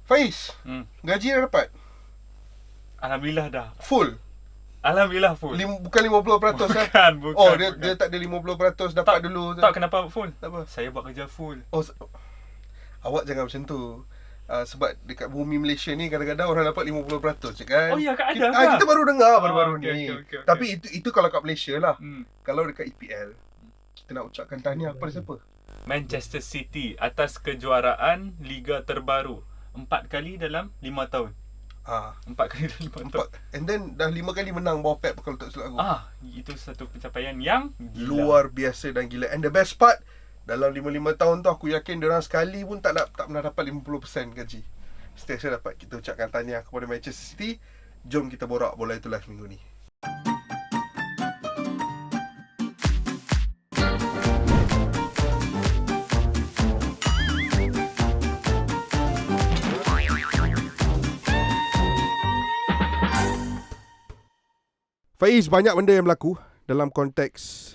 Faiz, gaji dah dapat? Alhamdulillah dah. Full? Alhamdulillah full. Bukan 50% Bukan. Oh, dia tak ada 50% dapat dulu. Tak, kenapa full? Tak apa. Saya buat kerja full. Oh, awak jangan macam tu. Sebab dekat bumi Malaysia ni kadang-kadang orang dapat 50% je kan. Oh ya, ada. Kita baru dengar baru-baru okay, ni. okay. Tapi itu kalau kat Malaysia lah. Kalau dekat EPL, kita nak ucapkan tahniah kepada siapa? Manchester City atas kejuaraan liga terbaru 4 kali dalam 5 tahun. 4 kali dalam 5 tahun. And then dah 5 kali menang bawah Pep kalau tak silap aku. Itu satu pencapaian yang gila. Luar biasa dan gila. And the best part, dalam 5 tahun tu aku yakin diorang sekali pun tak pernah dapat 50% gaji. Setiap dapat. Kita ucapkan tahniah kepada Manchester City. Jom kita borak bola itu live minggu ni. Faiz, banyak benda yang berlaku dalam konteks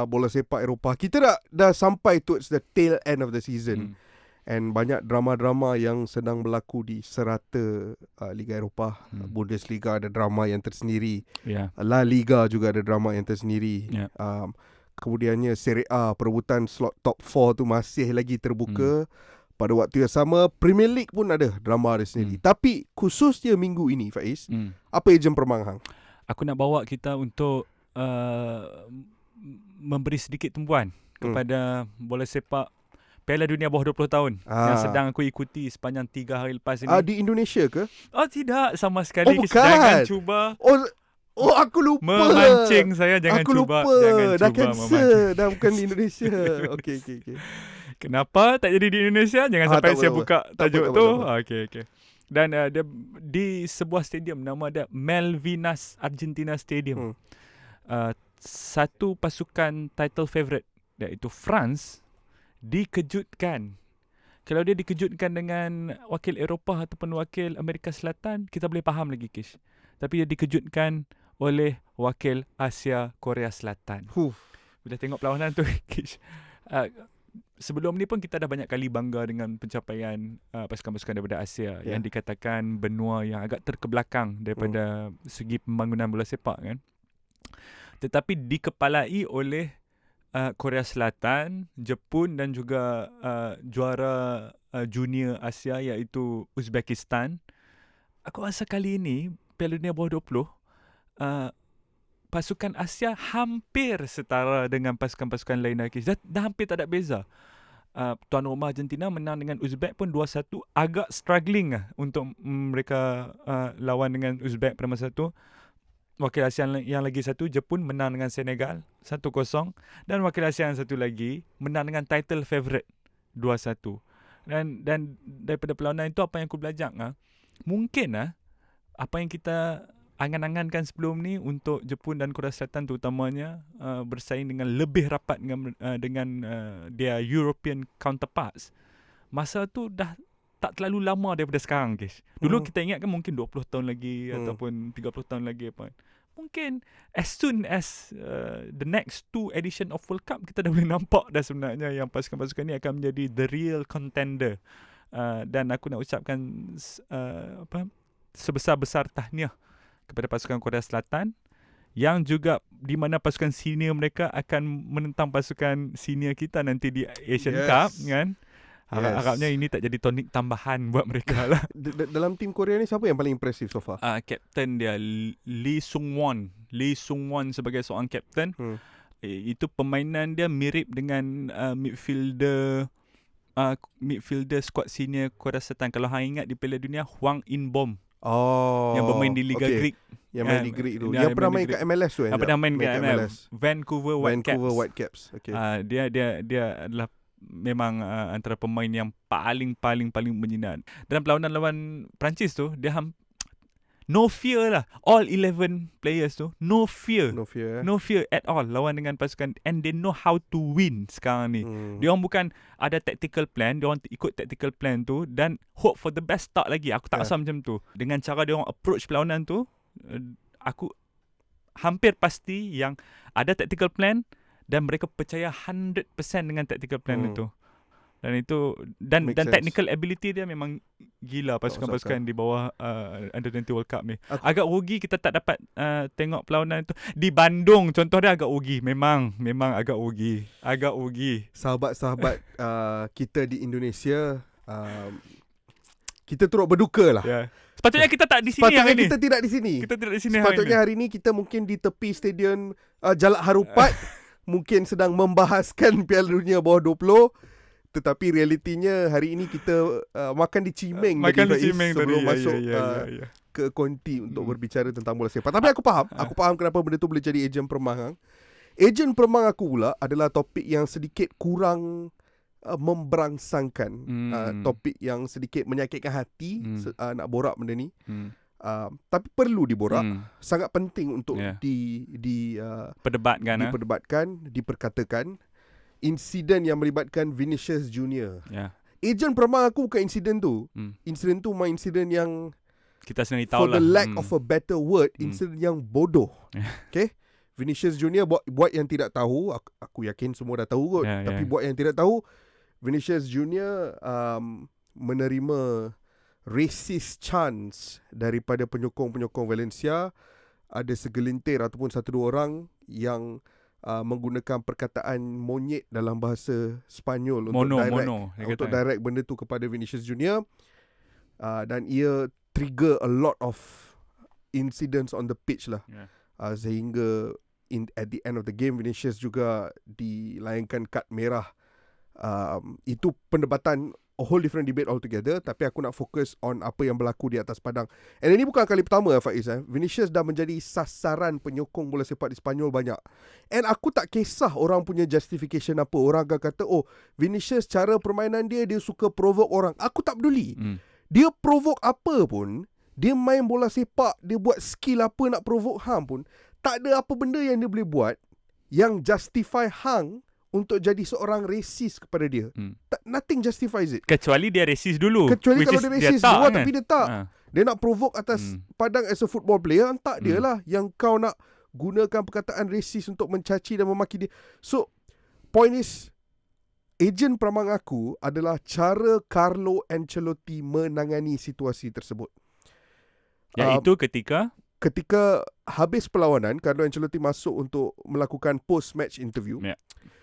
bola sepak Eropah. Kita dah sampai towards the tail end of the season. And banyak drama-drama yang sedang berlaku di serata Liga Eropah. Bundesliga ada drama yang tersendiri. La Liga juga ada drama yang tersendiri. Kemudiannya Serie A, perebutan slot top 4 tu masih lagi terbuka. Pada waktu yang sama, Premier League pun ada drama dia sendiri. Tapi khususnya minggu ini, Faiz, apa ejen Permang hang? Aku nak bawa kita untuk memberi sedikit tumpuan kepada bola sepak Piala Dunia bawah 20 tahun yang sedang aku ikuti sepanjang 3 hari lepas ini. Di Indonesia ke? Tidak sama sekali. Bukan. Jangan cuba. Aku lupa. Memancing saya, jangan aku cuba. Aku lupa. Jangan dah cuba cancel. Dah bukan di Indonesia. Okay. Kenapa tak jadi di Indonesia? Jangan sampai saya buka tajuk tu. Okay. Dan dia di sebuah stadium, nama dia Malvinas Argentina Stadium. Satu pasukan title favourite, iaitu France, dikejutkan. Kalau dia dikejutkan dengan wakil Eropah ataupun wakil Amerika Selatan, kita boleh faham lagi, Kish. Tapi dia dikejutkan oleh wakil Asia Korea Selatan. Bila tengok perlawanan tu, Kish, sebelum ni pun kita dah banyak kali bangga dengan pencapaian pasukan-pasukan daripada Asia yang dikatakan benua yang agak terkebelakang daripada segi pembangunan bola sepak kan. Tetapi dikepalai oleh Korea Selatan, Jepun dan juga juara junior Asia iaitu Uzbekistan. Aku rasa kali ini Piala Dunia bawah 20 pasukan Asia hampir setara dengan pasukan-pasukan lain lagi. Dah hampir tak ada beza. Tuan rumah Argentina menang dengan Uzbek pun 2-1. Agak struggling untuk mereka lawan dengan Uzbek pada masa tu. Wakil Asia yang lagi satu, Jepun, menang dengan Senegal 1-0. Dan wakil Asia yang satu lagi menang dengan title favourite 2-1. Dan daripada perlawanan itu, apa yang aku belajar? Mungkin apa yang kita angan-angankan sebelum ni untuk Jepun dan Korea Selatan terutamanya bersaing dengan lebih rapat dengan their European counterparts. Masa tu dah tak terlalu lama daripada sekarang, guys. Dulu kita ingat kan mungkin 20 tahun lagi ataupun 30 tahun lagi apa. Mungkin as soon as the next 2 edition of World Cup, kita dah boleh nampak dah sebenarnya yang pasukan-pasukan ni akan menjadi the real contender. Dan aku nak ucapkan sebesar-besar tahniah kepada pasukan Korea Selatan yang juga di mana pasukan senior mereka akan menentang pasukan senior kita nanti di Asian Cup kan. Harapnya ini tak jadi tonik tambahan buat mereka lah. Dalam tim Korea ni siapa yang paling impresif so far? Kapten dia Lee Sung-won. Lee Sung-won sebagai seorang kapten. Itu permainan dia mirip dengan midfielder squad senior Korea Selatan. Kalau hang ingat di Piala Dunia, Hwang In-bom. Yang bermain di Liga Greek. Yang main di Greek tu. Yang pernah main kat MLS tu. Pernah main kat MLS. Vancouver Whitecaps. Okay. Dia adalah memang antara pemain yang paling menjinak. Dalam perlawanan lawan Perancis tu, dia no fear lah. All 11 players tu no fear at all lawan dengan pasukan, and they know how to win sekarang ni. Dia orang bukan ada tactical plan, dia orang ikut tactical plan tu dan hope for the best start lagi. Aku tak rasa macam tu. Dengan cara dia orang approach perlawanan tu, aku hampir pasti yang ada tactical plan dan mereka percaya 100% dengan tactical plan itu. Dan itu dan Make sense. technical ability dia memang gila pasukan-pasukan di bawah Under 20 World Cup ni. Agak rugi kita tak dapat tengok perlawanan tu di Bandung. Contoh dia agak rugi. Memang agak rugi. Sahabat-sahabat kita di Indonesia, kita turut berduka lah. Yeah. Sepatutnya kita tak di sini hari ni. Kita tidak di sini. Sepatutnya hari ni kita mungkin di tepi stadium Jalak Harupat mungkin sedang membahaskan Piala Dunia bawah 20. Tetapi realitinya hari ini kita makan di Cimeng sebelum masuk ke konti untuk berbicara tentang bola sepak. Tapi aku faham kenapa benda tu boleh jadi ejen permang. Ejen permang aku pula adalah topik yang sedikit kurang memberangsangkan, topik yang sedikit menyakitkan hati nak borak benda ni. Tapi perlu diborak, sangat penting untuk diperdebatkan, diperkatakan. Insiden yang melibatkan Vinicius Junior. Ejen permang aku bukan insiden tu. Insiden tu main insiden yang kita sendiri tahu for the lack of a better word, insiden yang bodoh. Okay? Vinicius Junior buat yang tidak tahu, aku yakin semua dah tahu kot. Tapi buat yang tidak tahu, Vinicius Junior menerima racist chants daripada penyokong-penyokong Valencia. Ada segelintir ataupun 1-2 orang yang menggunakan perkataan monyet dalam bahasa Sepanyol untuk direct benda tu kepada Vinicius Junior, dan ia trigger a lot of incidents on the pitch lah, sehingga at the end of the game Vinicius juga dilayangkan kad merah. Itu perdebatan, a whole different debate altogether. Tapi aku nak fokus on apa yang berlaku di atas padang. And ini bukan kali pertama, Faiz. Vinicius dah menjadi sasaran penyokong bola sepak di Sepanyol banyak. And aku tak kisah orang punya justification apa. Orang akan kata, oh, Vinicius cara permainan dia suka provoke orang. Aku tak peduli. Dia provoke apa pun, dia main bola sepak, dia buat skill apa nak provoke hang pun, tak ada apa benda yang dia boleh buat yang justify hang untuk jadi seorang racist kepada dia. Nothing justifies it. Kecuali dia racist dulu. Kecuali kalau dia racist dulu, kan? Tapi dia tak. Dia nak provoke atas padang as a football player, tak dia lah yang kau nak gunakan perkataan racist untuk mencaci dan memaki dia. So, point is, ejen peramang aku adalah cara Carlo Ancelotti menangani situasi tersebut. Iaitu ketika habis perlawanan, Carlo Ancelotti masuk untuk melakukan post-match interview.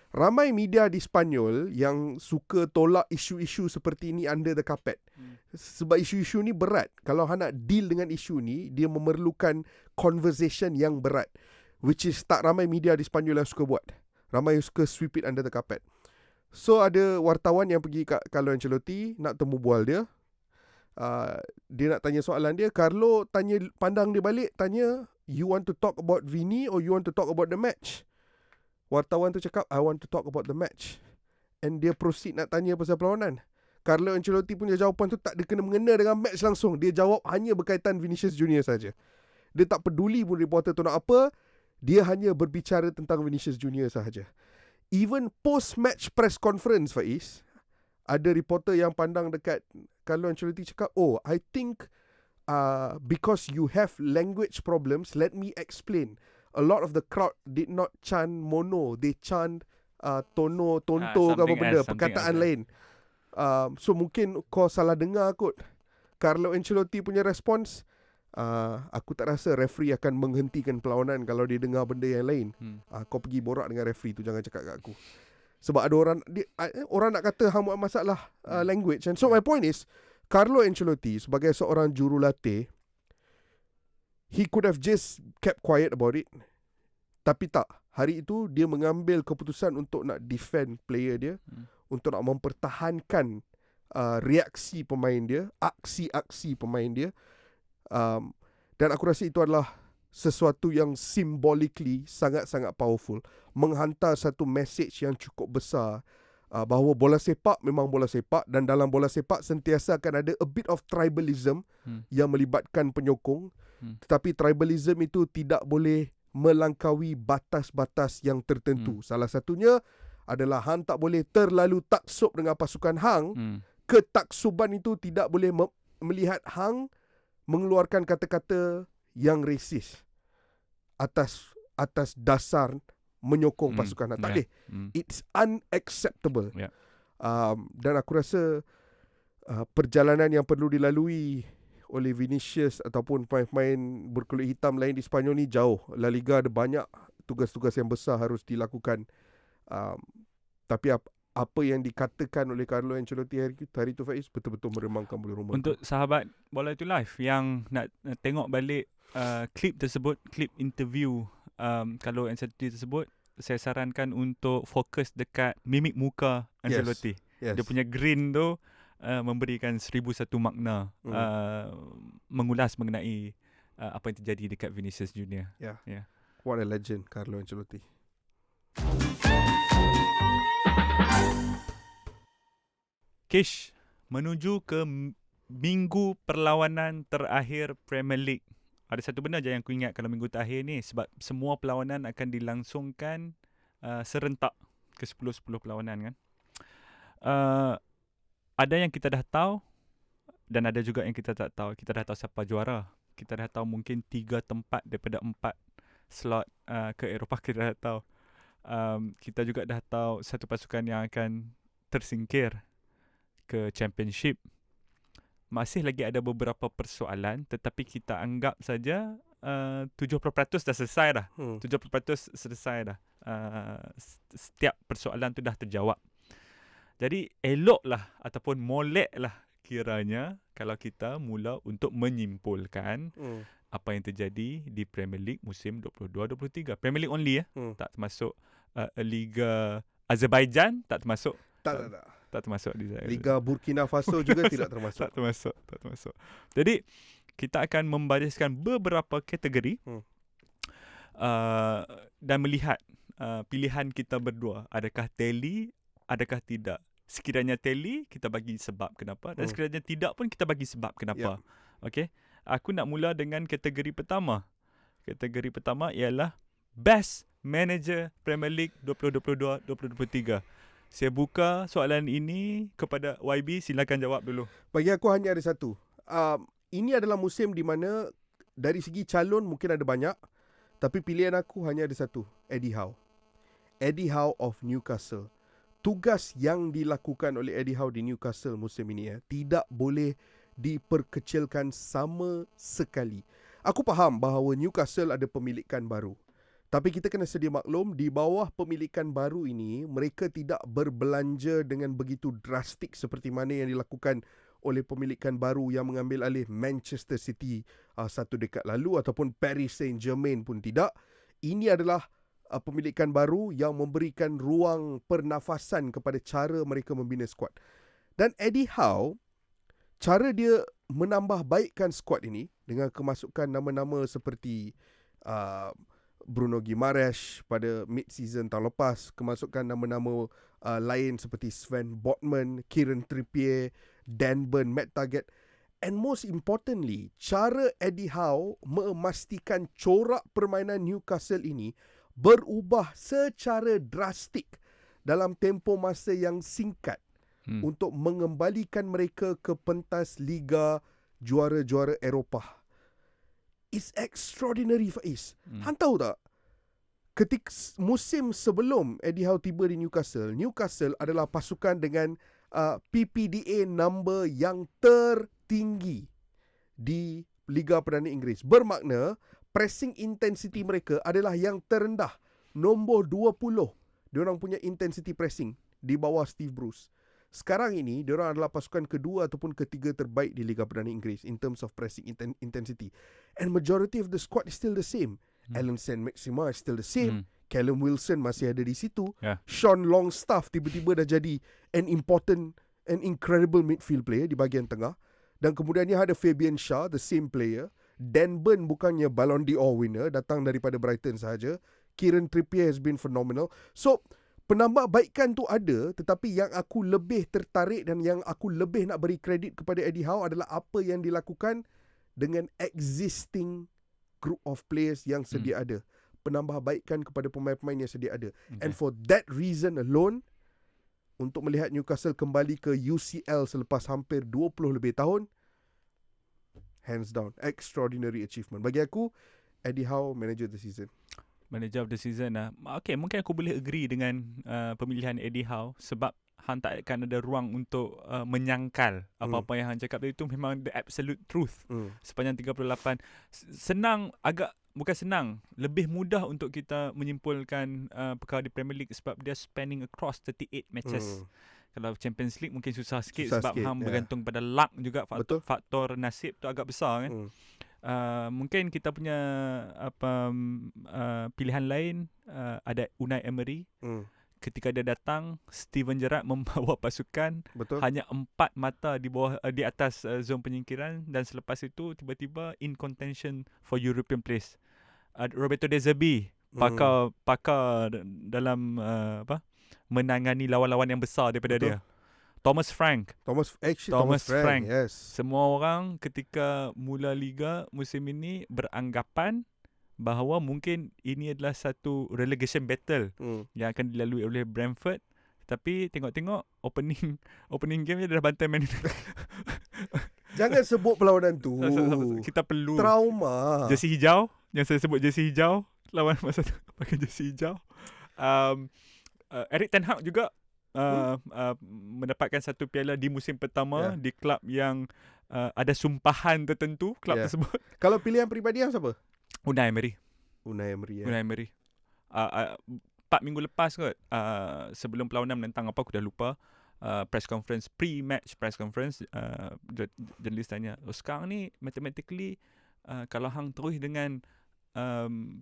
Ramai media di Sepanyol yang suka tolak isu-isu seperti ini under the carpet. Sebab isu-isu ni berat. Kalau nak deal dengan isu ni, dia memerlukan conversation yang berat. Which is tak ramai media di Sepanyol yang suka buat. Ramai yang suka sweep it under the carpet. So ada wartawan yang pergi kat Carlo Ancelotti nak temu bual dia. Dia nak tanya soalan dia. Carlo pandang dia balik, tanya, you want to talk about Vini or you want to talk about the match? Wartawan tu cakap, I want to talk about the match. And dia proceed nak tanya pasal perlawanan. Carlo Ancelotti punya jawapan tu tak ada kena-mengena dengan match langsung. Dia jawab hanya berkaitan Vinicius Junior saja. Dia tak peduli pun reporter tu nak apa. Dia hanya berbicara tentang Vinicius Junior sahaja. Even post-match press conference, Faiz, ada reporter yang pandang dekat Carlo Ancelotti cakap, oh, I think because you have language problems, let me explain. A lot of the crowd did not chant mono. They chant tonto ke apa benda, perkataan lain. So mungkin kau salah dengar kot. Carlo Ancelotti punya respons, aku tak rasa referee akan menghentikan perlawanan kalau dia dengar benda yang lain. Kau pergi borak dengan referee tu, jangan cakap kat aku. Sebab ada orang nak kata hang buat masalah language. And so my point is, Carlo Ancelotti sebagai seorang jurulatih, he could have just kept quiet about it. Tapi tak. Hari itu dia mengambil keputusan untuk nak defend player dia, untuk nak mempertahankan reaksi pemain dia, aksi-aksi pemain dia. Dan aku rasa itu adalah sesuatu yang symbolically sangat-sangat powerful. Menghantar satu message yang cukup besar, bahawa bola sepak memang bola sepak, dan dalam bola sepak sentiasa akan ada a bit of tribalism yang melibatkan penyokong. Tetapi tribalism itu tidak boleh melangkaui batas-batas yang tertentu. Salah satunya adalah hang tak boleh terlalu taksub dengan pasukan hang. Ketaksuban itu tidak boleh melihat hang mengeluarkan kata-kata yang racist atas dasar menyokong pasukan hang. Tak boleh. It's unacceptable. Dan aku rasa perjalanan yang perlu dilalui oleh Vinicius ataupun pemain-pemain berkulit hitam lain di Sepanyol ni jauh. La Liga ada banyak tugas-tugas yang besar harus dilakukan. Tapi apa yang dikatakan oleh Carlo Ancelotti hari itu Faiz betul-betul meremangkan bulu rumah. Untuk sahabat Bola Itu Live yang nak tengok balik klip tersebut, klip interview Carlo Ancelotti tersebut, saya sarankan untuk fokus dekat mimik muka Ancelotti. Yes. Dia punya grin tu memberikan 1001 makna mengulas mengenai apa yang terjadi dekat Vinicius Junior. Yeah. What a legend, Carlo Ancelotti. Kish, menuju ke minggu perlawanan terakhir Premier League. Ada satu benda je yang aku ingat kalau minggu terakhir ni, sebab semua perlawanan akan dilangsungkan serentak ke 10 perlawanan kan. Ada yang kita dah tahu dan ada juga yang kita tak tahu. Kita dah tahu siapa juara. Kita dah tahu mungkin 3 tempat daripada 4 slot ke Eropah kita dah tahu. Kita juga dah tahu satu pasukan yang akan tersingkir ke Championship. Masih lagi ada beberapa persoalan, tetapi kita anggap saja 70% dah selesai dah. 70% selesai dah. Setiap persoalan tu dah terjawab. Jadi eloklah ataupun moleklah kiranya kalau kita mula untuk menyimpulkan apa yang terjadi di Premier League musim 22-23. Premier League only tak termasuk Liga Azerbaijan, tak termasuk. Tak termasuk di Liga Burkina Faso juga tidak termasuk. Tak termasuk. Jadi kita akan membariskan beberapa kategori dan melihat pilihan kita berdua, adakah tally, adakah tidak. Sekiranya tally, kita bagi sebab kenapa, dan sekiranya tidak pun kita bagi sebab kenapa. Okey. Aku nak mula dengan kategori pertama. Kategori pertama ialah Best Manager Premier League 2022-2023. Saya buka soalan ini kepada YB, silakan jawab dulu. Bagi aku hanya ada satu. Ini adalah musim di mana dari segi calon mungkin ada banyak, tapi pilihan aku hanya ada satu, Eddie Howe. Eddie Howe of Newcastle. Tugas yang dilakukan oleh Eddie Howe di Newcastle musim ini tidak boleh diperkecilkan sama sekali. Aku faham bahawa Newcastle ada pemilikan baru. Tapi kita kena sedia maklum, di bawah pemilikan baru ini, mereka tidak berbelanja dengan begitu drastik seperti mana yang dilakukan oleh pemilikan baru yang mengambil alih Manchester City satu dekad lalu ataupun Paris Saint-Germain pun tidak. Ini adalah pemilikan baru yang memberikan ruang pernafasan kepada cara mereka membina skuad. Dan Eddie Howe, cara dia menambah baikkan skuad ini dengan kemasukan nama-nama seperti Bruno Guimaraes pada mid-season tahun lepas, kemasukan nama-nama lain seperti Sven Botman, Kieran Trippier, Dan Burn, Matt Target, and most importantly, cara Eddie Howe memastikan corak permainan Newcastle ini berubah secara drastik dalam tempoh masa yang singkat untuk mengembalikan mereka ke pentas Liga juara-juara Eropah. It's extraordinary, Faiz. Han tahu tak? Ketika musim sebelum Eddie Howe tiba di Newcastle, Newcastle adalah pasukan dengan PPDA number yang tertinggi di Liga Perdana Inggeris. Bermakna pressing intensity mereka adalah yang terendah. Nombor 20 diorang punya intensity pressing di bawah Steve Bruce. Sekarang ini diorang adalah pasukan kedua ataupun ketiga terbaik di Liga Perdana Inggeris in terms of pressing intensity. And majority of the squad is still the same. Alan Saint-Maximin is still the same. Callum Wilson masih ada di situ. Sean Longstaff tiba-tiba dah jadi an incredible midfield player di bahagian tengah. Dan kemudiannya ada Fabian Schär, the same player. Dan Burn bukannya Ballon d'Or winner, datang daripada Brighton sahaja. Kieran Trippier has been phenomenal. So, penambahbaikan tu ada, tetapi yang aku lebih tertarik dan yang aku lebih nak beri kredit kepada Eddie Howe adalah apa yang dilakukan dengan existing group of players yang sedia ada. Penambahbaikan kepada pemain-pemain yang sedia ada. And for that reason alone, untuk melihat Newcastle kembali ke UCL selepas hampir 20 lebih tahun, hands down, extraordinary achievement. Bagi aku, Eddie Howe, manager of the season. Manager of the season Okay, mungkin aku boleh agree dengan pemilihan Eddie Howe sebab hang tak akan ada ruang untuk menyangkal apa-apa yang hang cakap tadi. Itu memang the absolute truth. Sepanjang 38 senang, bukan senang, lebih mudah untuk kita menyimpulkan perkara di Premier League sebab dia spanning across 38 matches. Kalau Champions League mungkin susah sikit sebab hang bergantung pada luck juga, faktor nasib tu agak besar kan. Mungkin kita punya pilihan lain, ada Unai Emery. Ketika dia datang, Steven Gerrard membawa pasukan hanya 4 mata di atas zon penyingkiran, dan selepas itu tiba-tiba in contention for European place. Roberto De Zerbi, pakar dalam menangani lawan-lawan yang besar daripada dia. Thomas Frank, yes. Semua orang ketika mula liga musim ini beranggapan bahawa mungkin ini adalah satu relegation battle yang akan dilalui oleh Brentford. Tapi tengok-tengok opening game dia dah bantai Man United. Jangan sebut perlawanan tu. Kita perlu trauma. Jersey hijau, yang saya sebut jersey hijau, lawan masa tu pakai jersey hijau. Erik ten Hag juga mendapatkan satu piala di musim pertama di klub yang ada sumpahan tertentu klub tersebut. Kalau pilihan peribadi yang siapa? Unai Emery. Unai Emery. 4 minggu lepas kot, sebelum perlawanan menentang apa aku dah lupa, press conference, pre-match press conference, jurnalis tanya, sekarang ni mathematically kalau hang terus dengan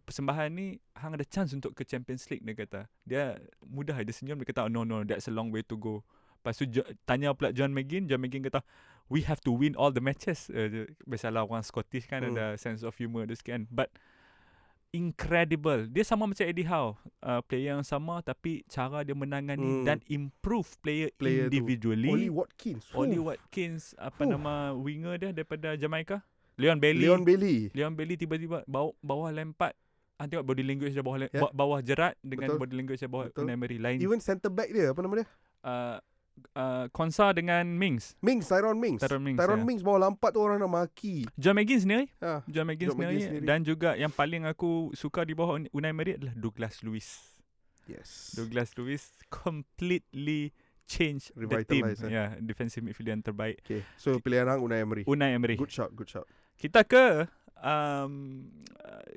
persembahan ni, hang ada chance untuk ke Champions League. Dia kata, dia mudah, dia senyum, dia kata no, that's a long way to go. Lepas tu tanya pula John McGinn kata, we have to win all the matches. Biasalah orang Scottish kan ada sense of humour dia sikit kan. But incredible. Dia sama macam Eddie Howe, player yang sama tapi cara dia menangani dan improve player individually. Oli Watkins, nama winger dia daripada Jamaica, Leon Bailey tiba-tiba bawah Lampard. Tengok body language dia bawah Gerrard dengan body language dia bawah Unai Emery lain. Even centre back dia, apa nama dia? Konsa dengan Tyrone Mings bawa Lampard tu orang nak maki. John McGinn sendiri. Dan juga yang paling aku suka di bawah Unai Emery adalah Douglas Luiz. Yes. Douglas Luiz completely change the team. Defensive midfielder yang terbaik. Okay. So pilihan hang Unai Emery. Good shot. Kita ke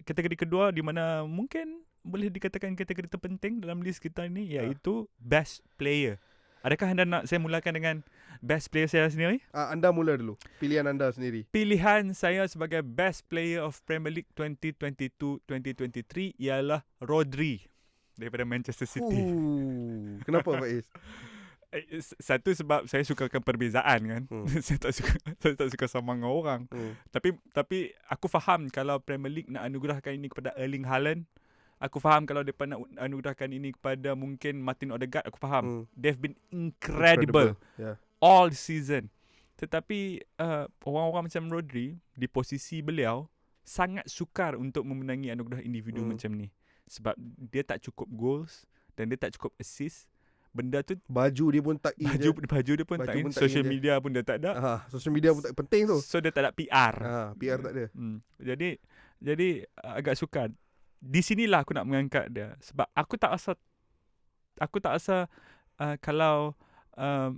kategori kedua, di mana mungkin boleh dikatakan kategori terpenting dalam list kita ni, iaitu best player. Adakah anda nak saya mulakan dengan best player saya sendiri? Anda mula dulu. Pilihan anda sendiri. Pilihan saya sebagai best player of Premier League 2022-2023 ialah Rodri daripada Manchester City. Kenapa Faiz? Satu, sebab saya sukakan perbezaan kan. Saya tak suka sama dengan orang. Tapi aku faham kalau Premier League nak anugerahkan ini kepada Erling Haaland. Aku faham kalau mereka nak anugerahkan ini kepada mungkin Martin Odegaard. Aku faham. They've been incredible. All season. Tetapi orang-orang macam Rodri di posisi beliau sangat sukar untuk memenangi anugerah individu macam ni. Sebab dia tak cukup goals dan dia tak cukup assist. Benda tu, baju dia pun tak in. Baju dia pun tak in. Social media pun dia tak ada. Social media pun tak penting tu. So dia tak ada PR. PR tak ada. Jadi agak sukar. Di sinilah aku nak mengangkat dia, sebab aku tak rasa kalau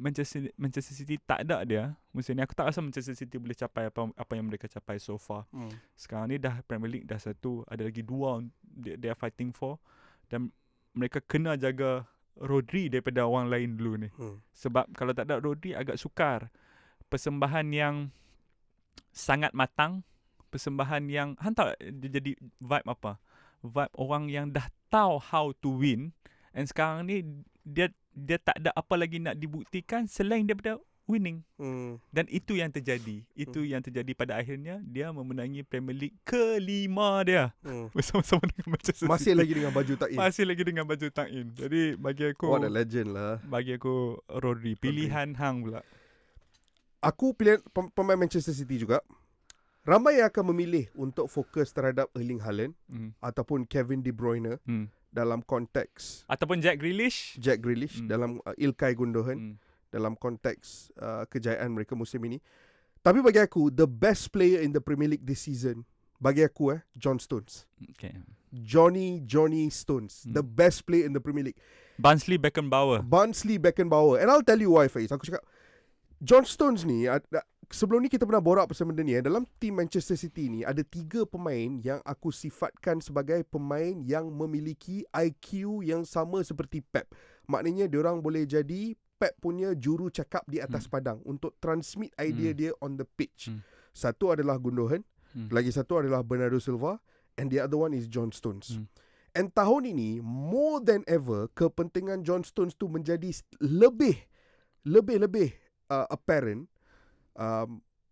Manchester City tak ada dia musim ni, aku tak rasa Manchester City boleh capai apa yang mereka capai so far. Sekarang ni dah Premier League dah 1, ada lagi 2 they are fighting for, dan mereka kena jaga Rodri daripada orang lain dulu ni. Sebab kalau tak ada Rodri agak sukar. Persembahan yang sangat matang, persembahan yang hantar dia jadi vibe apa? Vibe orang yang dah tahu how to win, and sekarang ni dia tak ada apa lagi nak dibuktikan selain daripada winning. Dan itu yang terjadi. Itu yang terjadi pada akhirnya dia memenangi Premier League kelima dia bersama-sama dengan Manchester City. Masih lagi dengan baju tak-in. Jadi bagi aku, what a legend lah. Bagi aku Rodri. Pilihan hang pula. Aku pilihan pemain Manchester City juga. Ramai yang akan memilih untuk fokus terhadap Erling Haaland ataupun Kevin De Bruyne dalam konteks, ataupun Jack Grealish dalam Ilkay Gundogan dalam konteks kejayaan mereka musim ini. Tapi bagi aku, the best player in the Premier League this season, bagi aku John Stones. Johnny Stones, the best player in the Premier League. Barnsley Beckenbauer. And I'll tell you why, Faiz. Aku cakap John Stones ni, sebelum ni kita pernah borak pasal benda ni. Dalam tim Manchester City ni ada 3 pemain yang aku sifatkan sebagai pemain yang memiliki IQ yang sama seperti Pep. Maknanya diorang boleh jadi Pep punya juru cakap di atas padang untuk transmit idea dia on the pitch. Satu adalah Gundogan, lagi satu adalah Bernardo Silva, and the other one is John Stones. And tahun ini more than ever kepentingan John Stones tu menjadi lebih apparent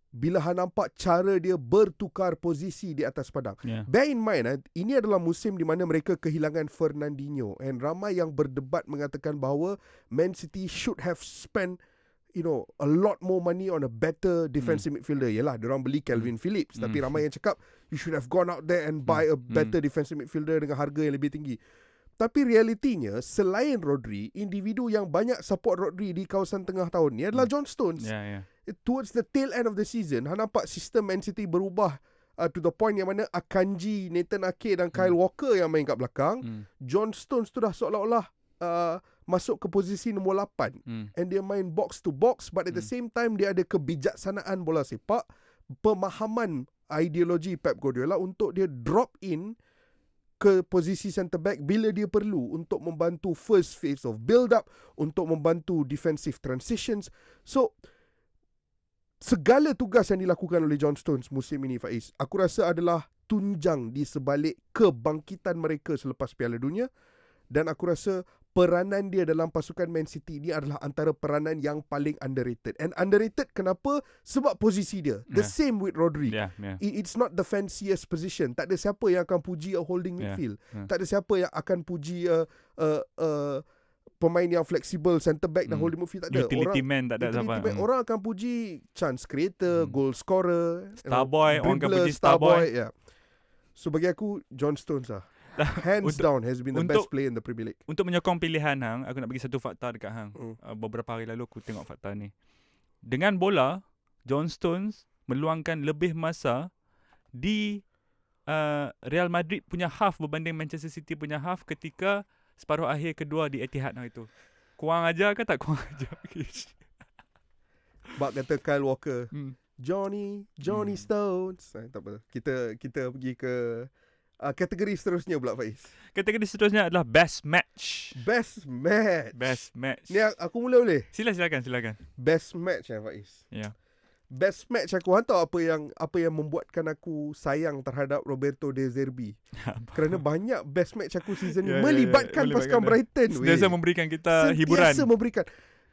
bila nampak cara dia bertukar posisi di atas padang. Bear in mind, ini adalah musim di mana mereka kehilangan Fernandinho, and ramai yang berdebat mengatakan bahawa Man City should have spent a lot more money on a better defensive midfielder. Yalah, diorang beli Calvin Phillips, tapi ramai yang cakap you should have gone out there and buy a better defensive midfielder dengan harga yang lebih tinggi. Tapi realitinya, selain Rodri, individu yang banyak support Rodri di kawasan tengah tahun ni adalah John Stones. Towards the tail end of the season, nampak sistem Man City berubah to the point yang mana Akanji, Nathan Ake dan Kyle Walker yang main kat belakang. John Stones tu dah seolah-olah masuk ke posisi nombor 8. And dia main box to box, but at the same time dia ada kebijaksanaan bola sepak, pemahaman ideologi Pep Guardiola untuk dia drop in ke posisi centre back bila dia perlu untuk membantu first phase of build up, untuk membantu defensive transitions. So segala tugas yang dilakukan oleh John Stones musim ini, Faiz, aku rasa adalah tunjang di sebalik kebangkitan mereka selepas Piala Dunia. Dan aku rasa peranan dia dalam pasukan Man City ni adalah antara peranan yang paling underrated. And underrated kenapa? Sebab posisi dia. The same with Rodri. It's not the fanciest position. Tak ada siapa yang akan puji a holding midfield. Tak ada siapa yang akan puji pemain yang fleksibel centre back dan holding midfield. Tak ada. Utility man tak ada siapa. Orang akan puji chance creator, goal scorer, Starboy, orang akan puji Starboy. So bagi aku John Stones lah. Hands down has been the best player in the Premier League. Untuk menyokong pilihan Hang, aku nak bagi satu fakta dekat Hang. Beberapa hari lalu aku tengok fakta ni. Dengan bola, John Stones meluangkan lebih masa di Real Madrid punya half berbanding Manchester City punya half ketika separuh akhir kedua di Etihad hari tu. Kurang ajar ke tak kurang ajar? Bak kata Kyle Walker, Johnny Stones. Tak apa. Kita pergi ke kategori seterusnya pula, Faiz. Kategori seterusnya adalah Best Match. Best Match. Ni aku mula boleh? Silakan. Best Match Faiz. Best Match aku hantar apa yang membuatkan aku sayang terhadap Roberto De Zerbi. Kerana banyak Best Match aku season ni melibatkan pasukan Brighton. Sentiasa memberikan kita hiburan.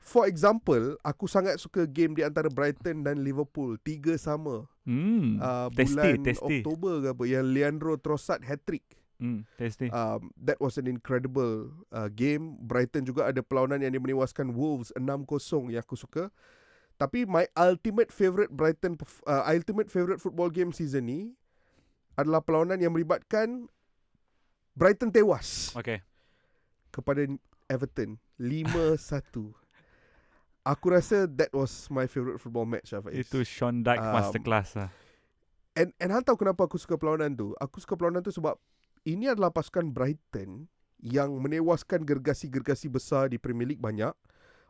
For example, aku sangat suka game di antara Brighton dan Liverpool. 3 sama. Bulan Oktober ke apa, yang Leandro Trossard hat-trick. That was an incredible game. Brighton juga ada perlawanan yang dia menewaskan Wolves 6-0 yang aku suka. Tapi my ultimate favourite football game season ni adalah perlawanan yang melibatkan Brighton tewas kepada Everton 5-1. Aku rasa that was my favourite football match. Itu Sean Dyche masterclass lah. And tahu kenapa aku suka perlawanan tu? Aku suka perlawanan tu sebab ini adalah pasukan Brighton yang menewaskan gergasi-gergasi besar di Premier League banyak,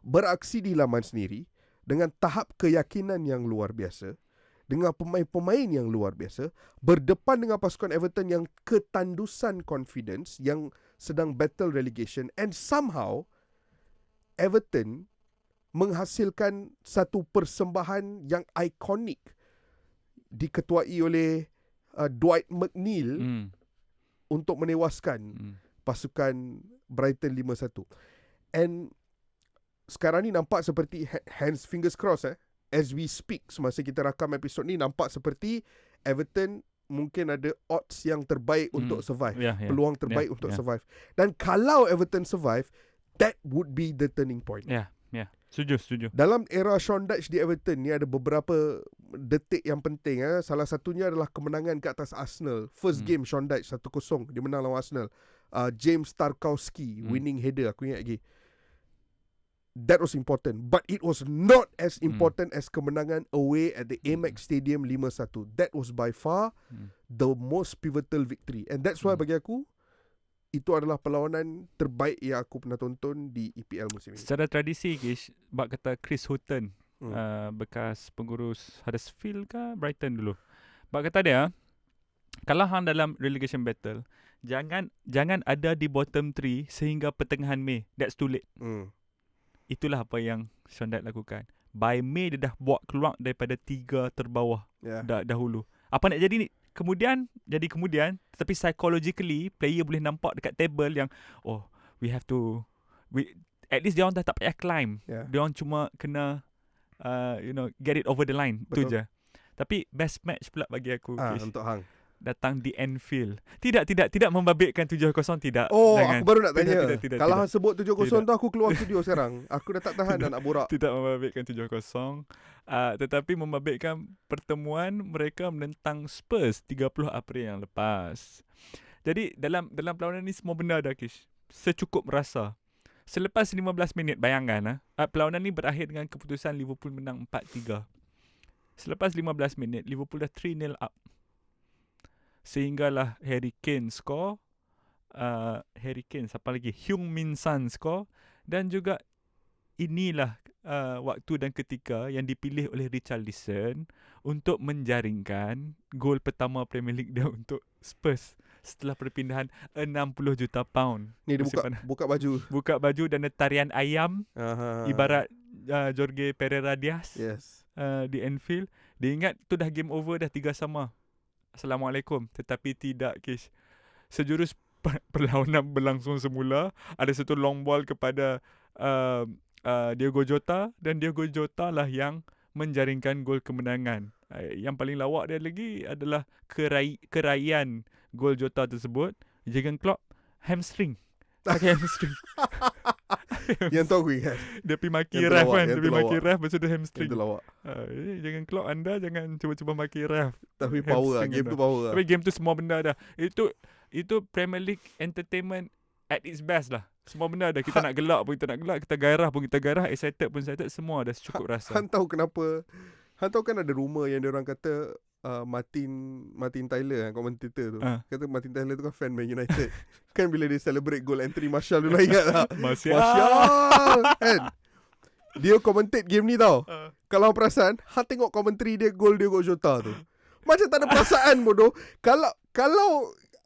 beraksi di laman sendiri dengan tahap keyakinan yang luar biasa, dengan pemain-pemain yang luar biasa, berdepan dengan pasukan Everton yang ketandusan confidence, yang sedang battle relegation, and somehow Everton menghasilkan satu persembahan yang ikonik diketuai oleh Dwight McNeil untuk menewaskan pasukan Brighton 5-1. And sekarang ni nampak seperti fingers crossed as we speak, semasa kita rakam episod ni, nampak seperti Everton mungkin ada odds yang terbaik untuk survive, peluang terbaik untuk survive. Dan kalau Everton survive, that would be the turning point. Setuju. Dalam era Sean Dyche di Everton ni ada beberapa detik yang penting. Salah satunya adalah kemenangan ke atas Arsenal. First game Sean Dyche 1-0, dia menang lawan Arsenal. James Tarkowski winning header, aku ingat lagi. that was important, but it was not as important as kemenangan away at the Amex Stadium 5-1. That was by far the most pivotal victory, and that's why bagi aku itu adalah perlawanan terbaik yang aku pernah tonton di EPL musim ini. Secara tradisi, Kish, bak kata Chris Houghton, bekas pengurus Huddersfield ke Brighton dulu. Bak kata dia, kalau hang dalam relegation battle, jangan ada di bottom 3 sehingga pertengahan Mei. That's too late. Itulah apa yang Sean Dyche lakukan. By Mei dia dah buat keluar daripada 3 terbawah dahulu. Apa nak jadi ni? Kemudian, tetapi psychologically player boleh nampak dekat table yang at least dia orang dah tak payah climb. Dia orang cuma kena get it over the line. Betul. Tu je. Tapi best match pula bagi aku, Kish, untuk hang. datang di Anfield. Tidak membabitkan 7-0, tidak. Oh, jangan. aku baru nak tanya. Tidak, kalau hang tidak. sebut 7-0 tu aku keluar studio sekarang. Aku dah tak tahan dah nak borak. Tidak membabitkan 7-0. Tetapi membabitkan pertemuan mereka menentang Spurs 30 April yang lepas. Jadi dalam perlawanan ni semua benda dah, Kish. Secukup rasa. Selepas 15 minit, bayangkan perlawanan ni berakhir dengan keputusan Liverpool menang 4-3. Selepas 15 minit, Liverpool dah 3-0 up. Sehinggalah Harry Kane score, siapa lagi? Heung-min Son score, dan juga inilah waktu dan ketika yang dipilih oleh Richarlison untuk menjaringkan gol pertama Premier League dia untuk Spurs setelah perpindahan 60 juta pound. Ni dia buka baju. Buka baju dan tarian ayam, ibarat Jorge Pereira Diaz di Anfield. Dia ingat tu dah game over, dah 3-3. Assalamualaikum. Tetapi tidak, Kish. Sejurus perlawanan berlangsung semula. Ada satu long ball kepada Diogo Jota, dan Diogo Jota lah yang menjaringkan gol kemenangan. Yang paling lawak dia lagi adalah keraian gol Jota tersebut. Jurgen Klopp hamstring. Pakai hamstring. Yang tu aku ingat. Dia pergi maki ref kan. Dia pergi maki ref, lepas tu dia hamstring. Itu lawak. Jangan Klopp, anda jangan cuba-cuba maki ref. Tapi power lah. Game tu power lah. Tapi game tu semua benda dah. Itu Premier League entertainment at its best lah. Semua benda dah. Kita nak gelak pun kita nak gelak. Kita gairah pun kita gairah. Excited pun excited. Semua dah cukup rasa. Han tahu kenapa. Han tahu kan ada rumor yang diorang kata Martin Tyler, komentator tu. Kata Martin Tyler tu kan fan Man United. Kan bila dia celebrate goal Anthony Martial dulu, ingat tak? Martial kan? Dia commentate game ni tau. Kalau perasan, Han tengok commentary dia gol Diogo Jota tu. Macam tak ada perasaan bodoh.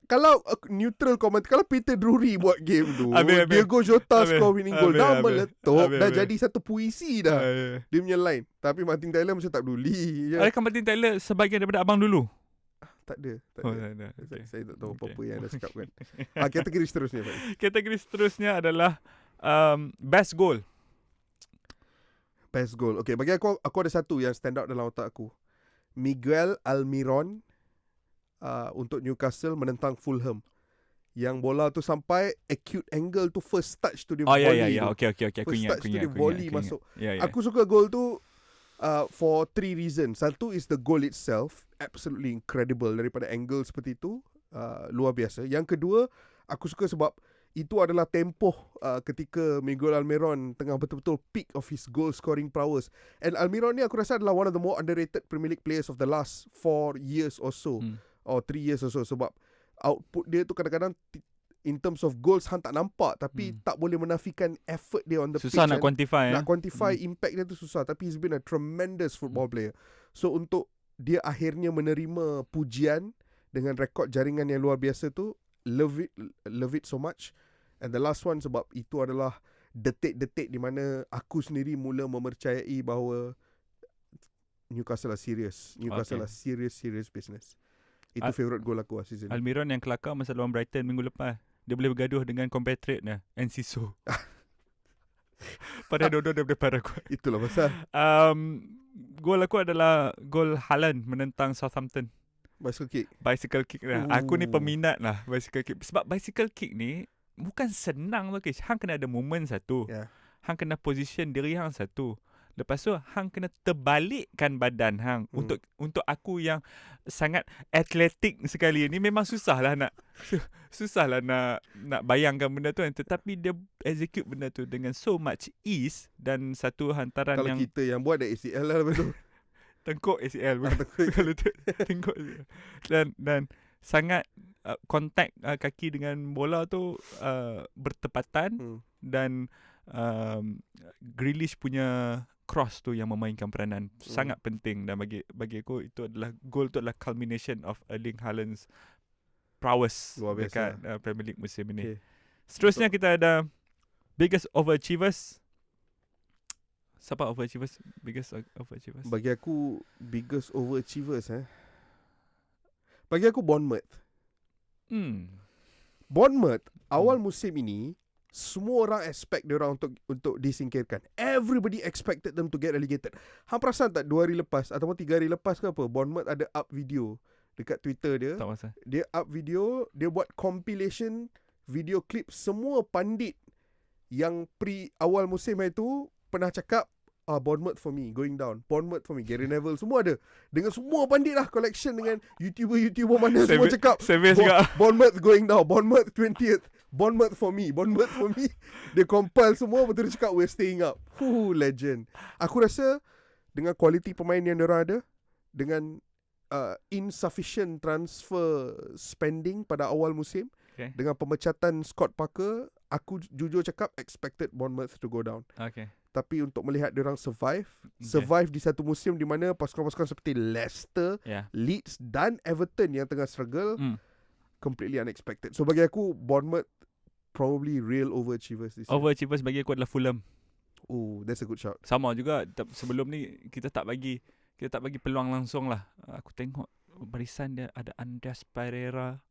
Kalau neutral comment, kalau Peter Drury buat game tu, Diogo Jota score winning goal, dah meletup, dah jadi satu puisi dah. Dia punya line. Tapi Martin Tyler macam tak peduli. Adakah Martin Tyler sebahagian daripada abang dulu? Tak ada. Okay. Saya tak tahu apa-apa yang anda cakap kan. Kategori seterusnya, Pak. Kategori seterusnya adalah best goal. Best goal. Okay, bagi aku ada satu yang stand out dalam otak aku. Miguel Almiron untuk Newcastle menentang Fulham. Yang bola tu sampai acute angle tu, first touch tu dia volley. Okay. Aku ingat. First touch tu dia volley masuk. Yeah. Aku suka gol tu for 3 reasons. Satu is the goal itself, absolutely incredible daripada angle seperti itu, luar biasa. Yang kedua, aku suka sebab itu adalah tempoh ketika Miguel Almiron tengah betul-betul peak of his goal scoring prowess. And Almiron ni aku rasa adalah one of the more underrated Premier League players of the last 4 years or so. Or 3 years or so. Sebab output dia tu kadang-kadang in terms of goals Han tak nampak, tapi tak boleh menafikan effort dia on the pitch. Susah nak quantify. Nak quantify impact dia tu susah. Tapi he's been a tremendous football player. So untuk dia akhirnya menerima pujian dengan rekod jaringan yang luar biasa tu, love it so much. And the last one, sebab itu adalah detik-detik di mana aku sendiri mula mempercayai bahawa Newcastle are serious. Newcastle are serious business. Itu favourite goal aku season. Almiron yang kelakar masa lawan Brighton minggu lepas. Dia boleh bergaduh dengan compatriot dia, Enciso. Pada dua-dua dia boleh parah kuat. Itulah pasal. Gol aku adalah gol Haaland menentang Southampton. Bicycle kick lah. Aku ni peminat lah bicycle kick. Sebab bicycle kick ni bukan senang tu, Kish. Hang kena ada moment satu. Hang kena position diri hang satu. Lepas tu hang kena terbalikkan badan hang. Untuk aku yang sangat atletik sekali ni, memang susahlah nak bayangkan benda tu kan. Tetapi dia execute benda tu dengan so much ease, dan satu hantaran Kalau yang kita yang buat ada ACL lah lepas tu. tengkuk ACL kalau tengkuk dan sangat kontak kaki dengan bola tu bertepatan. Dan Grealish punya cross tu yang memainkan peranan sangat penting, dan bagi aku itu adalah goal tu adalah culmination of Erling Haaland's prowess dekat Premier League musim ini. Okay. Seterusnya kita ada biggest overachievers. Siapa overachievers? Biggest overachievers. Bagi aku biggest overachievers bagi aku Bournemouth. Bournemouth awal musim ini semua orang expect dia orang untuk disingkirkan. Everybody expected them to get relegated. Hang perasan tak 2 hari lepas ataupun 3 hari lepas ke apa, Bournemouth ada up video dekat Twitter dia. Tak masa. Dia up video, dia buat compilation video clip semua pandit yang awal musim itu pernah cakap Bournemouth for me going down, Bournemouth for me, Gary Neville semua ada. Dengan semua pandit lah, collection dengan YouTuber mana semua cakap Bournemouth going down, Bournemouth 20th, Bournemouth for me, Bournemouth for me. Dia compile semua, betul dia cakap we're staying up. Legend. Aku rasa dengan kualiti pemain yang diorang ada, dengan insufficient transfer spending pada awal musim, dengan pemecatan Scott Parker, aku jujur cakap expected Bournemouth to go down. Tapi untuk melihat diorang survive di satu musim di mana pasukan-pasukan seperti Leicester, Leeds dan Everton yang tengah struggle, completely unexpected. So bagi aku Bournemouth probably real overachievers this year. Overachievers bagi aku adalah Fulham. That's a good shout. Sama juga, sebelum ni kita tak bagi peluang langsung lah. Aku tengok barisan dia ada Andreas Pereira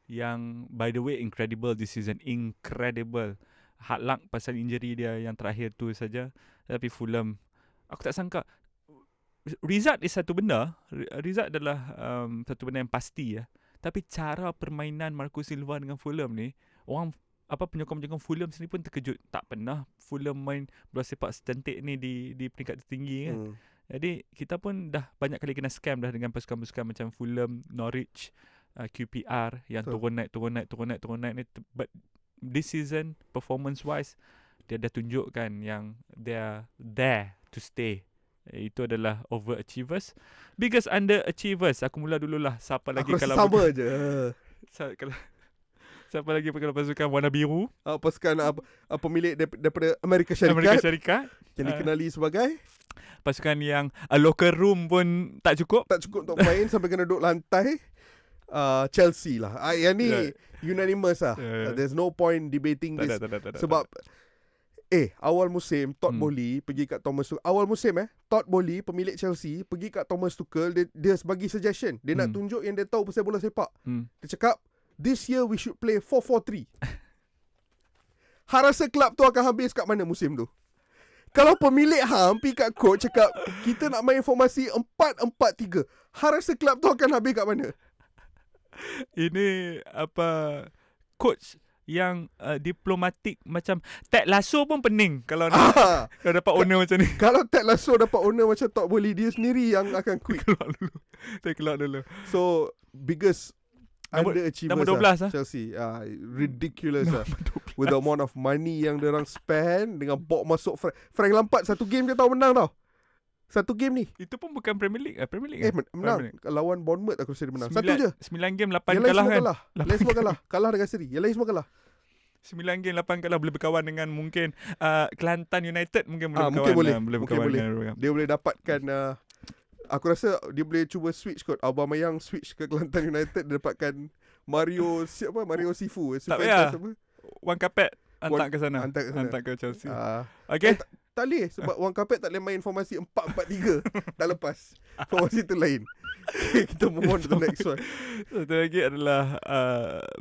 yang by the way incredible this season, incredible. Hard luck pasal injury dia yang terakhir tu saja. Tapi Fulham, aku tak sangka. Result is satu benda. Result adalah satu benda yang pasti ya. Tapi cara permainan Marco Silva dengan Fulham ni, orang penyokong-penyokong Fulham sendiri pun terkejut. Tak pernah Fulham main bola sepak secantik ni di peringkat tertinggi kan. Jadi kita pun dah banyak kali kena scam dah dengan pasukan-pasukan macam Fulham, Norwich, QPR yang turun naik ni. But this season performance wise dia dah tunjukkan yang they are there to stay. Itu adalah overachievers. Biggest underachievers, aku mula dululah. Siapa lagi aku kalau sama je. Siapa lagi kalau pasukan warna biru? Pasukan pemilik daripada Amerika Syarikat yang dikenali sebagai pasukan yang locker room pun tak cukup untuk main sampai kena duduk lantai. Chelsea lah. Yang ni unanimous lah. There's no point debating this. Sebab awal musim Todd Boehly pergi kat Thomas Tuchel. Awal musim Todd Boehly pemilik Chelsea pergi kat Thomas Tuchel, dia bagi suggestion. Dia nak tunjuk yang dia tahu pasal bola sepak. Dia cakap this year we should play 4-4-3. Rasa klub tu akan habis kat mana musim tu? Kalau pemilik pergi kat coach cakap kita nak main formasi 4-4-3, rasa klub tu akan habis kat mana? Ini coach yang diplomatik macam Ted Lasso pun pening kalau kalau dapat owner macam ni. Kalau Ted Lasso dapat owner macam Todd Boehly, dia sendiri yang akan quit. keluar dulu. So biggest underachievers nombor 12 Chelsea. Ridiculous with the amount of money yang diorang spend, dengan bawa masuk Frank Lampard satu game dia tahu menang tau. Satu game ni. Itu pun bukan Premier League. Menang. Lawan Bournemouth aku rasa dia menang. Satu je. 9 game 8 kalah kan. Lain semua kalah. Kalah dengan seri. Yang lain semua kalah. 9 game 8 kalah, boleh berkawan dengan mungkin Kelantan United mungkin boleh berkawan. Mungkin boleh. Dia boleh dapatkan aku rasa dia boleh cuba switch kot. Aubameyang switch ke Kelantan United, dia dapatkan Mario Sifu. Tak payah. Wan Kapet hantar ke sana. Hantar ke Chelsea. Okay. Tak boleh sebab Wan Kapet tak boleh main formasi 4-4-3. Dah lepas. Formasi tu lain. Okay, kita move on to the next one. Satu lagi adalah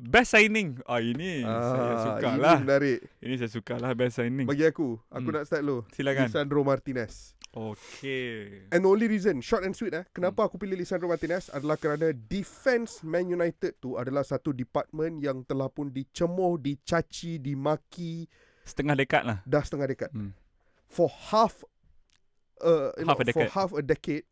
best signing. Ini saya suka lah. Ini menarik. Ini saya suka lah best signing. Bagi aku nak start dulu. Silakan. Lisandro Martinez. Okay. And only reason, short and sweet kenapa aku pilih Lisandro Martinez adalah kerana defense Man United tu adalah satu department yang telah pun dicemuh, dicaci, dimaki setengah dekad lah. Dah setengah dekad. For half for half a decade,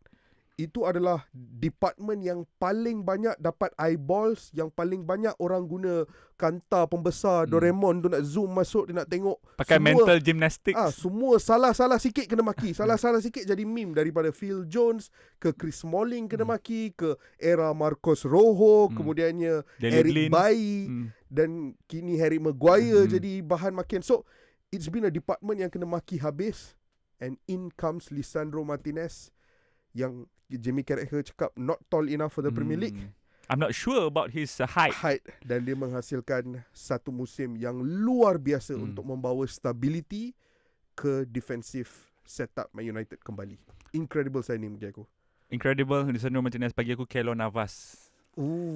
itu adalah department yang paling banyak dapat eyeballs, yang paling banyak orang guna kanta pembesar Doraemon tu nak zoom masuk, dia nak tengok. Pakai mental gymnastics. Semua salah-salah sikit kena maki. Salah-salah sikit jadi meme. Daripada Phil Jones ke Chris Smalling kena maki, ke era Marcos Rojo, kemudiannya Eric Bailly, dan kini Harry Maguire jadi bahan makian. So it's been a department yang kena maki habis. And in comes Lisandro Martinez, yang Jamie Carragher cakap not tall enough for the Premier League. I'm not sure about his height. Dan dia menghasilkan satu musim yang luar biasa untuk membawa stability ke defensive setup Man United kembali. Incredible signing bagi aku. Incredible. Lisandro Martinez bagi aku Keylor Navas.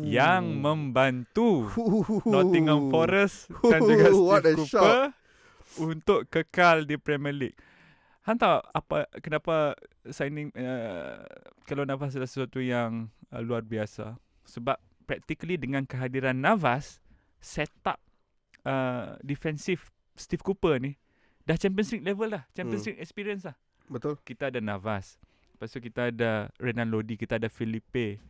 Yang membantu Nottingham Forest dan juga Steve Cooper untuk kekal di Premier League. Han tahu kenapa signing Keylor Navas adalah sesuatu yang luar biasa? Sebab practically dengan kehadiran Navas, setup defensif Steve Cooper ni dah Champions League level dah, Champions League experience lah. Betul. Kita ada Navas, lepas tu kita ada Renan Lodi, kita ada Felipe,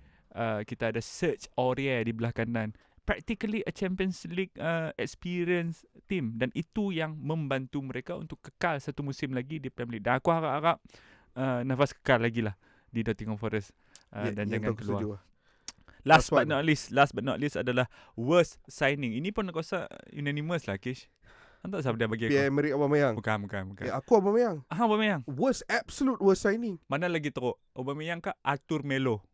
kita ada Serge Aurier di belah kanan. Practically a Champions League experience team, dan itu yang membantu mereka untuk kekal satu musim lagi di Premier League. Dan aku harap Navas kekal lagi lah di Nottingham Forest dan jangan keluar. Last but not least adalah worst signing. Ini pun aku rasa unanimous lah, Kish. Entah siapa dia bagi aku. Pierre-Emerick Aubameyang. Bukan. Aku Aubameyang. Aubameyang. Absolute worst signing. Mana lagi teruk? Aubameyang ke Arthur Melo?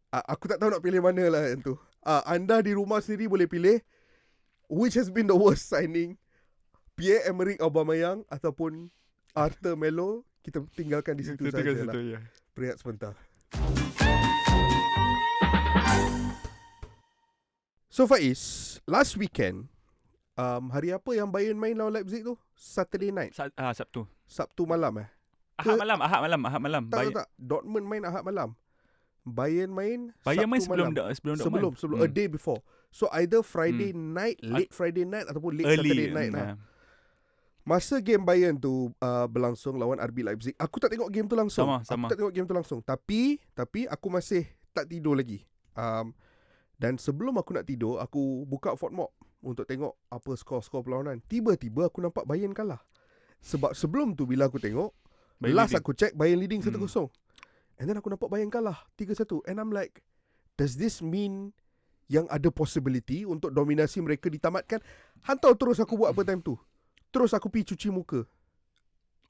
Aku tak tahu nak pilih mana lah yang tu. Anda di rumah sendiri boleh pilih which has been the worst signing, Pierre-Emerick Aubameyang ataupun Arthur Melo. Kita tinggalkan di situ saja lah. Ya. Berehat sebentar. So Faiz, last weekend, hari apa yang Bayern main lawan Leipzig tu? Saturday night. Sabtu malam Ahad malam. Tak. Dortmund main Ahad malam. Bayern main sebelum a day before. So either Friday night, late Friday night ataupun late Saturday night lah. Masa game Bayern tu berlangsung lawan RB Leipzig, aku tak tengok game tu langsung. Sama. Aku tak tengok game tu langsung. Tapi aku masih tak tidur lagi. Dan sebelum aku nak tidur, aku buka Fortmob untuk tengok apa skor-skor perlawanan. Tiba-tiba aku nampak Bayern kalah. Sebab sebelum tu bila aku tengok, aku check Bayern leading 1-0. And then aku nampak Bayern kalah 3-1. And I'm like, does this mean yang ada possibility untuk dominasi mereka ditamatkan? Tahu terus aku buat apa time tu? Terus aku pergi cuci muka.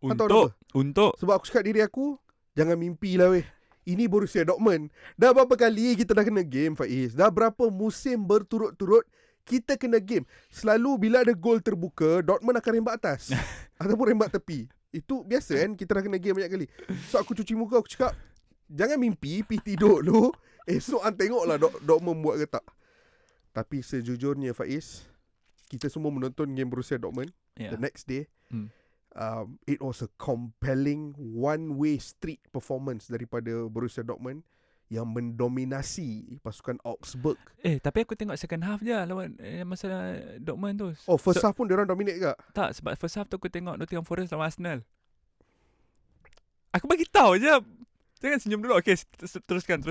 Untuk sebab aku cakap diri aku, jangan mimpi lah weh. Ini Borussia Dortmund. Dah berapa kali kita dah kena game, Faiz? Dah berapa musim berturut-turut kita kena game? Selalu bila ada gol terbuka, Dortmund akan rembat atas ataupun rembat tepi. Itu biasa kan, kita dah kena game banyak kali. So aku cuci muka, aku cakap, jangan mimpi, pergi tidur dulu. Esok tengoklah Dortmund buat ke tak. Tapi sejujurnya Faiz, kita semua menonton game Borussia Dortmund the next day. It was a compelling one-way street performance daripada Borussia Dortmund yang mendominasi pasukan Augsburg. Tapi aku tengok second half je lawan masa Dortmund tu. First half pun diorang dominate ke? Tak, sebab first half tu aku tengok Nottingham Forest lawan Arsenal. Aku bagi tahu je. Jangan senyum dulu. Okay, teruskan.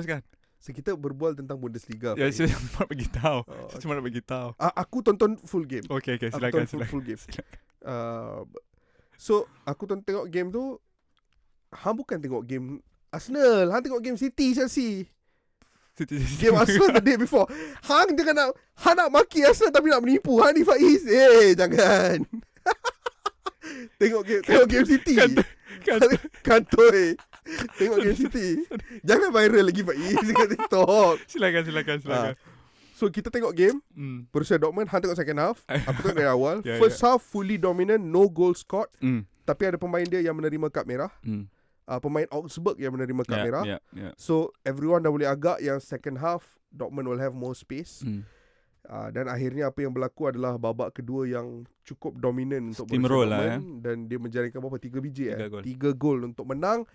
So, kita berbual tentang Bundesliga. Ya, saya cuma nak bagi tahu. Cuma nak bagi tahu. Aku tonton full game. Okay, silakan. Full game. So, aku tengok game tu. Hang bukan tengok game Arsenal. Hang tengok game City, Chelsea. Game Arsenal the day before. Hang jangan nak maki Arsenal tapi nak menipu. Hang ni Faiz. Jangan. Tengok game City. Kantoi. Tengok game City. Jangan viral lagi Faiz dekat TikTok. Silakan. So kita tengok game Borussia Dortmund. Han tengok second half. Aku tengok dari awal. First half fully dominant, no goal scored. Tapi ada pemain dia yang menerima kad merah. Pemain Augsburg yang menerima kad merah. So everyone dah boleh agak yang second half Dortmund will have more space. Dan akhirnya apa yang berlaku adalah babak kedua yang cukup dominan untuk Borussia Dortmund. Dan dia menjaringkan berapa? 3 biji 3 gol untuk menang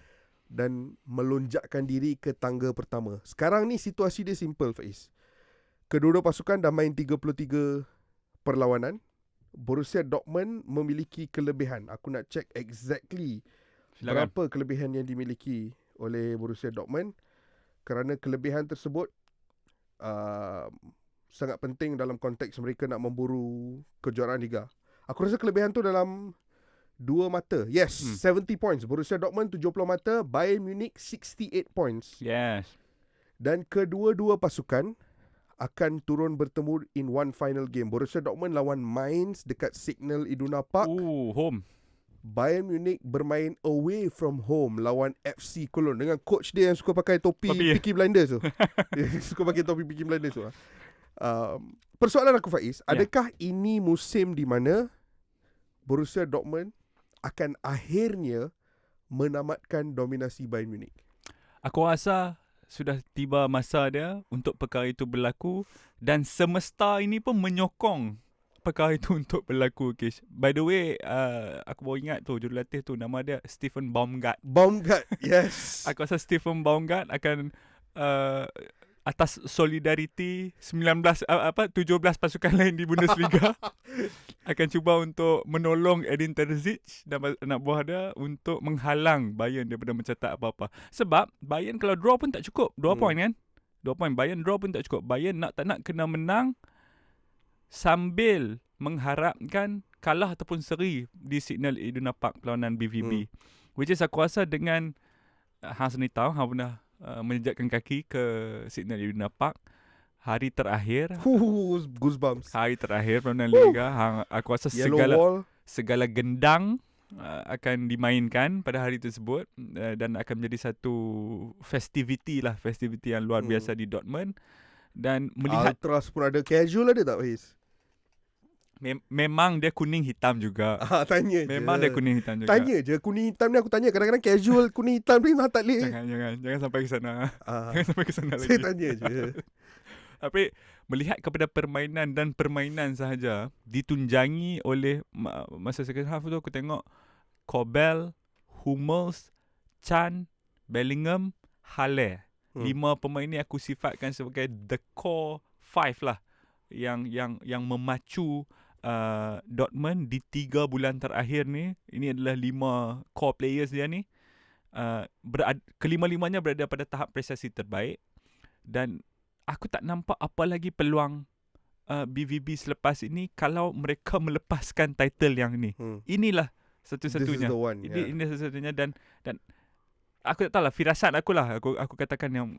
dan melonjakkan diri ke tangga pertama. Sekarang ni situasi dia simple, Faiz. Kedua-dua pasukan dah main 33 perlawanan. Borussia Dortmund memiliki kelebihan. Aku nak check exactly Silakan. berapa kelebihan yang dimiliki oleh Borussia Dortmund, kerana kelebihan tersebut sangat penting dalam konteks mereka nak memburu kejuaraan Liga. Aku rasa kelebihan tu dalam 2 mata. Yes, 70 points. Borussia Dortmund 70 mata, Bayern Munich 68 points. Yes. Dan kedua-dua pasukan akan turun bertemu in one final game. Borussia Dortmund lawan Mainz dekat Signal Iduna Park. Home. Bayern Munich bermain away from home lawan FC Cologne dengan coach dia yang suka pakai topi Peaky Blinders tu. Dia suka pakai topi Peaky Blinders tu. Persoalan aku, Faiz, adakah ini musim di mana Borussia Dortmund akan akhirnya menamatkan dominasi Bayern Munich? Aku rasa sudah tiba masa dia untuk perkara itu berlaku, dan semesta ini pun menyokong perkara itu untuk berlaku, Kish. By the way, aku baru ingat tu jurulatih tu, nama dia Stephen Baumgart. Yes. Aku rasa Stephen Baumgart akan atas solidariti 17 pasukan lain di Bundesliga akan cuba untuk menolong Edin Terzic dan anak buah dia untuk menghalang Bayern daripada mencetak apa-apa. Sebab Bayern kalau draw pun tak cukup. 2 poin kan? 2 poin. Bayern draw pun tak cukup. Bayern tak nak kena menang sambil mengharapkan kalah ataupun seri di Signal Iduna Park perlawanan BVB. Which is aku rasa dengan Hang sendiri tahu, Hang pernah menjejakkan kaki ke Signal Iduna Park hari terakhir. Goosebumps. Hari terakhir perlawanan Liga, aku rasa segala gendang akan dimainkan pada hari tersebut, dan akan menjadi satu festivity yang luar biasa di Dortmund. Dan melihat Ultras pun ada, casual ada tak, Faiz? Memang dia kuning hitam juga. Tanya Memang je. dia kuning hitam juga. Tanya je, kuning hitam ni aku tanya. Kadang-kadang casual kuning hitam ni tak boleh. Jangan sampai ke sana. Jangan sampai ke sana lagi. Saya tanya je. Tapi melihat kepada permainan dan permainan sahaja ditunjangi oleh masa second half tu, aku tengok Kobel, Hummels, Can, Bellingham, Haller. 5 pemain ni aku sifatkan sebagai the core 5 lah yang memacu Dortmund di 3 bulan terakhir ni. Ini adalah 5 core players dia ni. Kelima-limanya berada pada tahap prestasi terbaik, dan aku tak nampak apa lagi peluang BVB selepas ini kalau mereka melepaskan title yang ni. Inilah satu-satunya. Ini satu-satunya, dan aku tak tahulah, firasat aku lah, aku katakan yang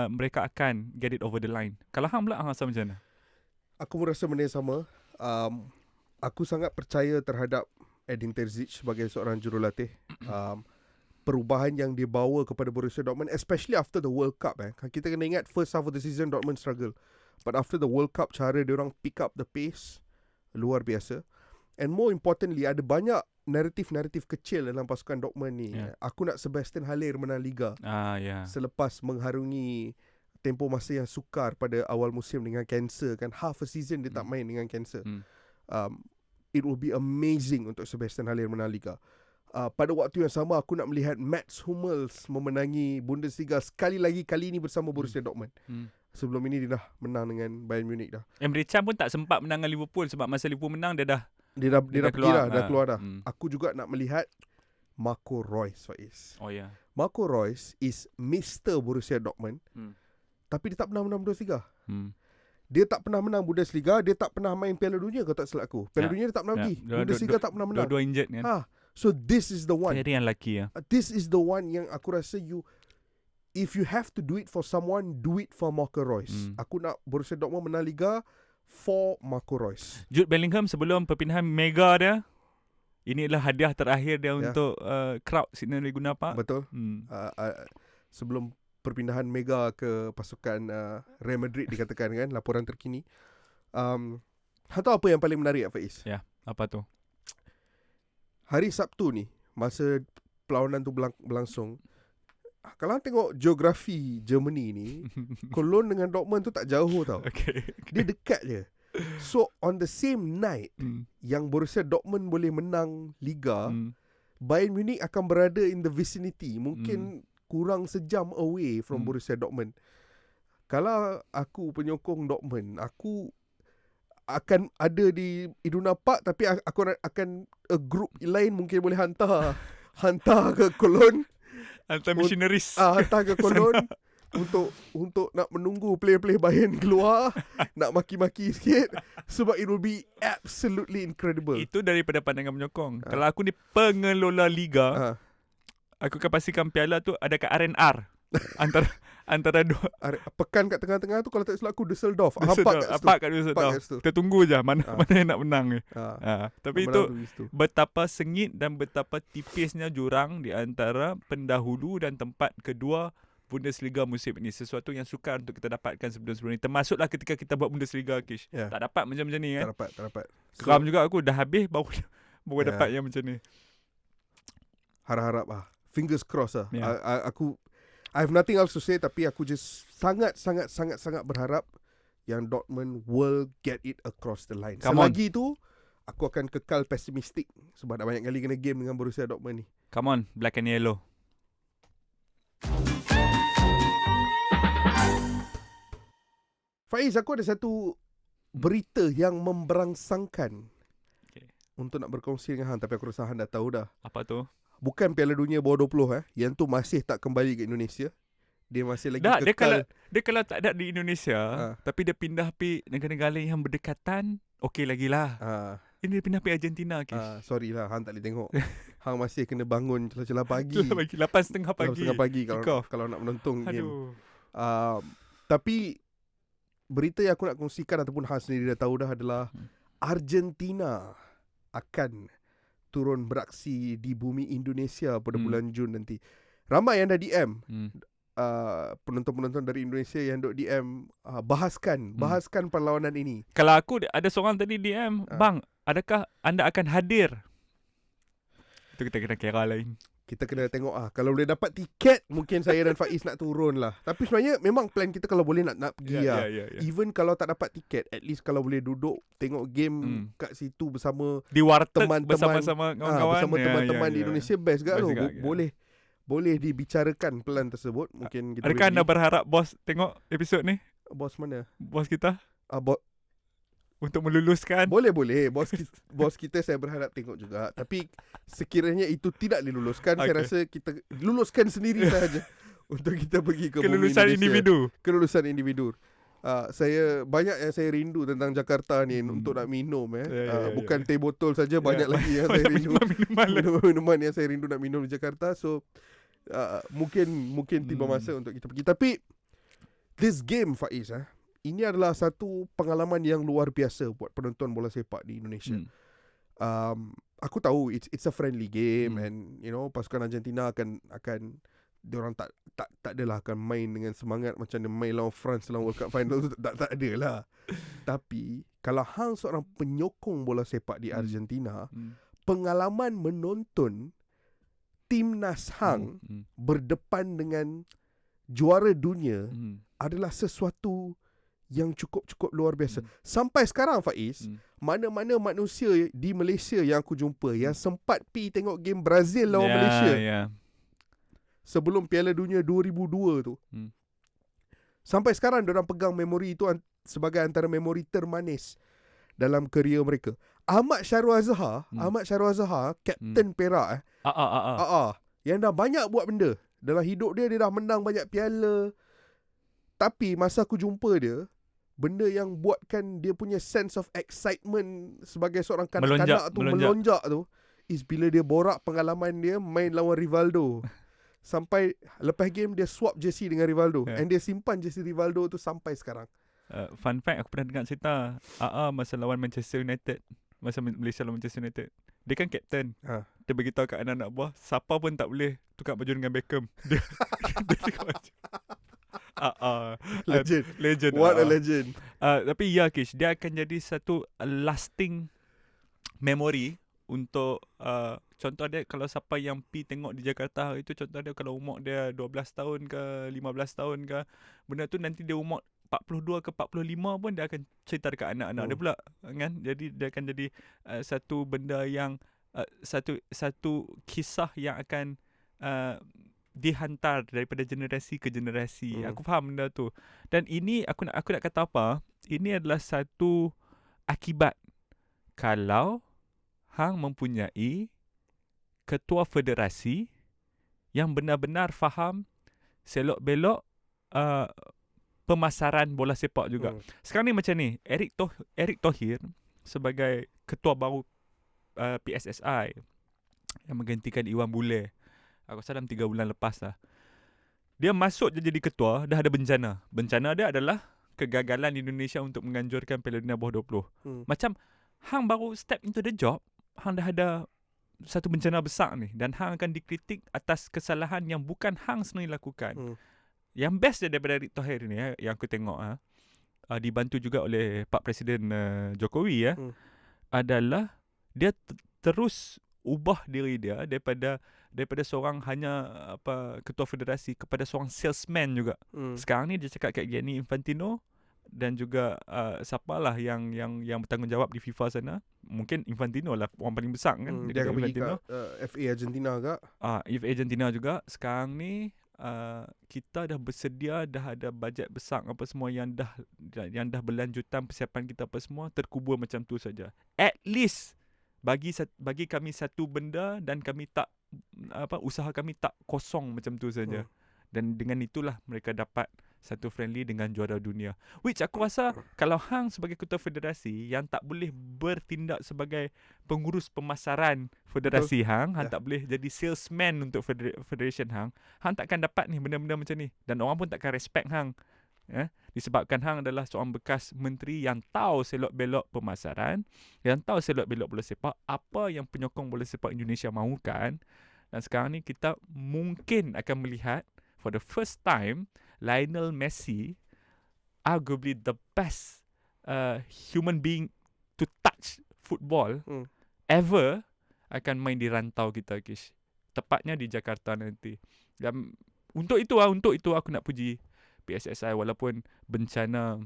mereka akan get it over the line. Kalau Hang pula, Hang rasa macam mana? Aku merasa benda yang sama. Aku sangat percaya terhadap Edin Terzic sebagai seorang jurulatih. Perubahan yang dia bawa kepada Borussia Dortmund, especially after the World Cup. Kita kena ingat first half of the season Dortmund struggle, but after the World Cup, cara dia orang pick up the pace luar biasa. And more importantly, ada banyak naratif kecil dalam pasukan Dortmund ni. Aku nak Sebastian Haller menang Liga selepas mengharungi tempoh masa yang sukar pada awal musim dengan kanser kan. Half a season dia tak main dengan kanser. It will be amazing untuk Sebastian Haller menang Liga. Pada waktu yang sama, aku nak melihat Mats Hummels memenangi Bundesliga sekali lagi, kali ini bersama Borussia Dortmund. Sebelum ini dia dah menang dengan Bayern Munich dah. Emre Can pun tak sempat menang dengan Liverpool, sebab masa Liverpool menang dia dah keluar dah. Aku juga nak melihat Marco Reus, Faiz. Marco Reus is Mr. Borussia Dortmund. Tapi dia tak pernah menang Bundesliga. Dia tak pernah menang Bundesliga, dia tak pernah main Piala Dunia, kalau tak silap aku. Piala Dunia dia tak pernah pergi. Bundesliga tak pernah menang. Dua-dua injured kan. So this is the one. Very unlucky This is the one yang aku rasa if you have to do it for someone, do it for Marco Reus. Aku nak Borussia Dortmund menang Liga for Marco Reus. Jude Bellingham sebelum perpindahan mega dia, ini adalah hadiah terakhir dia untuk crowd Signal Iduna Park. Betul. Sebelum perpindahan mega ke pasukan Real Madrid dikatakan kan, laporan terkini. Tahu apa yang paling menarik, Faiz? Apa tu? Hari Sabtu ni, masa perlawanan tu berlangsung, kalau tengok geografi Germany ni, Cologne dengan Dortmund tu tak jauh tau. Dia dekat je. So on the same night yang Borussia Dortmund boleh menang Liga, Bayern Munich akan berada in the vicinity, mungkin kurang sejam away from Borussia Dortmund. Kalau aku penyokong Dortmund, aku akan ada di Iduna Park, tapi aku akan group lain mungkin boleh hantar ke Kolon, Hantar missionaries. hantar ke Kolon untuk nak menunggu player-player Bayern keluar, nak maki-maki sikit, sebab it will be absolutely incredible. Itu daripada pandangan penyokong. Kalau aku ni pengelola liga, aku akan pastikan piala tu ada kat R&R. antara dua. Pekan kat tengah-tengah tu, kalau tak silap aku Düsseldorf. Apa kat Düsseldorf. Kita tunggu je mana yang nak menang ni. Tapi itu betapa sengit dan betapa tipisnya jurang di antara pendahulu dan tempat kedua Bundesliga musim ini. Sesuatu yang sukar untuk kita dapatkan sebelum-sebelum ni. Termasuklah ketika kita buat Bundesliga, Kish. Tak dapat macam ni kan. Tak dapat. Geram juga aku, dah habis baru dapat yang macam ni. Harap-harap fingers crossed I have nothing else to say, tapi aku just sangat berharap yang Dortmund will get it across the line. Selagi tu aku akan kekal pesimistik sebab dah banyak kali kena game dengan Borussia Dortmund ni. Come on, black and yellow. Faiz, aku ada satu berita yang memberangsangkan untuk nak berkongsi dengan hang, tapi aku rasa hang dah tahu dah. Apa tu? Bukan Piala Dunia bawah 20 yang tu masih tak kembali ke Indonesia. Dia masih lagi kekal. Dia kalau tak ada di Indonesia, tapi dia pindah pergi negara-negara yang berdekatan, okey lagi lah. Ini dia pindah pergi Argentina. Sorry lah, hang tak boleh tengok. Hang masih kena bangun celah-celah pagi. 8.30 pagi. 8.30 pagi kalau nak menonton game. Tapi berita yang aku nak kongsikan ataupun hang sendiri dah tahu dah adalah Argentina akan turun beraksi di bumi Indonesia pada bulan Jun nanti. Ramai yang dah DM. Penonton-penonton dari Indonesia yang duk DM bahaskan perlawanan ini. Kalau aku ada seorang tadi DM, bang, adakah anda akan hadir? Itu kita kena kira lain. Kita kena tengok kalau boleh dapat tiket, mungkin saya dan Faiz nak turun lah. Tapi sebenarnya memang plan kita kalau boleh nak pergi lah. Even kalau tak dapat tiket, at least kalau boleh duduk tengok game kat situ bersama di warteg teman-teman, bersama kawan-kawan, bersama teman-teman di Indonesia, best kan tu. Boleh. Boleh dibicarakan plan tersebut. Mungkin kita adakah anda berharap bos tengok episod ni? Bos mana? Bos kita? Untuk meluluskan. Boleh. Bos kita saya berharap tengok juga. Tapi sekiranya itu tidak diluluskan, saya rasa kita luluskan sendiri sahaja untuk kita pergi ke kelulusan bumi Indonesia. Kelulusan individu. Saya banyak yang saya rindu tentang Jakarta ni untuk nak minum. Bukan teh botol saja, banyak lagi yang saya rindu. Minuman yang saya rindu nak minum di Jakarta. So mungkin tiba masa untuk kita pergi. Tapi this game, Faiz, ini adalah satu pengalaman yang luar biasa buat penonton bola sepak di Indonesia. Aku tahu it's a friendly game and pasukan Argentina akan diorang tak adalah akan main dengan semangat macam dia main lawan France dalam World Cup final tu, tak adalah. Tapi kalau hang seorang penyokong bola sepak di Argentina, pengalaman menonton timnas hang berdepan dengan juara dunia adalah sesuatu yang cukup luar biasa. Sampai sekarang, Faiz, mana-mana manusia di Malaysia yang aku jumpa yang sempat pergi tengok game Brazil lawan Malaysia sebelum Piala Dunia 2002 tu, sampai sekarang diorang pegang memori itu sebagai antara memori termanis dalam kerjaya mereka. Ahmad Syarul Azhar, Kapten Perak yang dah banyak buat benda dalam hidup dia dah menang banyak piala. Tapi masa aku jumpa dia, benda yang buatkan dia punya sense of excitement sebagai seorang kanak-kanak melonjak tu is bila dia borak pengalaman dia main lawan Rivaldo. Sampai lepas game dia swap jersey dengan Rivaldo, and dia simpan jersey Rivaldo tu sampai sekarang. Fun fact, aku pernah dengar cerita masa lawan Manchester United, masa Malaysia lawan Manchester United, dia kan kapten. Dia beritahu kat anak-anak buah, siapa pun tak boleh tukar baju dengan Beckham. Dia tukar baju. Legend. What a legend. Tapi ya, Kish, dia akan jadi satu lasting memory untuk contoh dia, kalau siapa yang pi tengok di Jakarta itu, contoh dia kalau umur dia 12 tahun ke 15 tahun ke, benda tu nanti dia umur 42 ke 45 pun dia akan cerita dekat anak-anak dia pula kan. Jadi dia akan jadi satu benda yang satu kisah yang akan dihantar daripada generasi ke generasi. Aku faham benda tu. Dan ini aku nak kata apa? Ini adalah satu akibat kalau hang mempunyai ketua federasi yang benar-benar faham selok-belok pemasaran bola sepak juga. Sekarang ni macam ni, Eric Thohir sebagai ketua baru PSSI yang menggantikan Iwan Bule. Aku rasa dalam 3 bulan lepas lah. Dia masuk je jadi ketua, dah ada bencana. Bencana dia adalah kegagalan Indonesia untuk menganjurkan Piala Dunia bawah 20. Macam hang baru step into the job, hang dah ada satu bencana besar ni, dan hang akan dikritik atas kesalahan yang bukan hang sebenarnya lakukan. Yang best dia daripada Eric Thohir ni yang aku tengok dibantu juga oleh Pak Presiden Jokowi adalah dia terus ubah diri dia daripada seorang hanya ketua federasi kepada seorang salesman juga. Sekarang ni dia cakap kat Gianni Infantino dan juga siapalah yang bertanggungjawab di FIFA sana. Mungkin Infantino lah orang paling besar kan. Dia akan pergi kat FA Argentina juga. FA Argentina juga. Sekarang ni kita dah bersedia, dah ada bajet besar apa semua yang dah berlanjutan persiapan kita apa semua terkubur macam tu saja. At least bagi kami satu benda dan kami tak usaha kami tak kosong macam tu saja. Dan dengan itulah mereka dapat satu friendly dengan juara dunia. Which aku rasa kalau hang sebagai ketua federasi yang tak boleh bertindak sebagai pengurus pemasaran federasi hang tak boleh jadi salesman untuk federation hang takkan dapat ni benda-benda macam ni. Dan orang pun takkan respect hang. Disebabkan hang adalah seorang bekas menteri yang tahu selok-belok pemasaran, yang tahu selok-belok bola sepak, apa yang penyokong bola sepak Indonesia mahukan. Dan sekarang ni kita mungkin akan melihat for the first time Lionel Messi, arguably the best human being to touch football ever, akan main di rantau kita, Kish. Tepatnya di Jakarta nanti. Dan untuk itu aku nak puji PSSI, walaupun bencana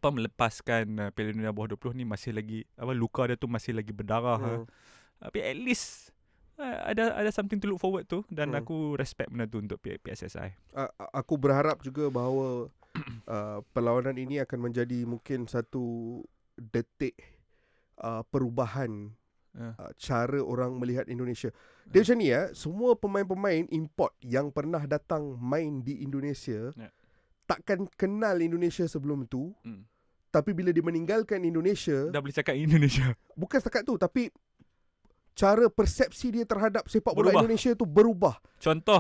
melepaskan Piala Dunia bawah 20 ni masih lagi luka dia tu masih lagi berdarah. Tapi at least ada something to look forward to, dan aku respect benda tu untuk PSSI. Aku berharap juga bahawa perlawanan ini akan menjadi mungkin satu detik perubahan cara orang melihat Indonesia. Dia macam ni semua pemain-pemain import yang pernah datang main di Indonesia takkan kenal Indonesia sebelum tu. Tapi bila dia meninggalkan Indonesia, dah boleh cakap Indonesia. Bukan setakat tu, tapi cara persepsi dia terhadap sepak bola Indonesia tu berubah. Contoh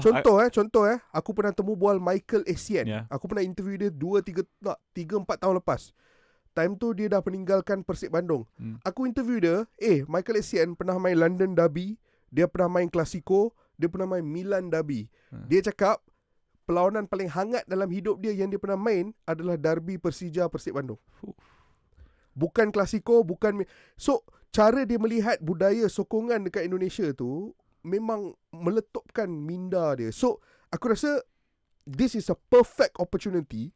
aku pernah temu bual Michael Essien. Aku pernah interview dia 3-4 tahun lepas. Time tu dia dah meninggalkan Persib Bandung. Aku interview dia, Michael Essien pernah main London Derby, dia pernah main Clasico, dia pernah main Milan Derby. Dia cakap perlawanan paling hangat dalam hidup dia yang dia pernah main adalah Derby Persija Persib Bandung. Bukan Clasico, bukan. So cara dia melihat budaya sokongan dekat Indonesia tu memang meletupkan minda dia. So aku rasa this is a perfect opportunity.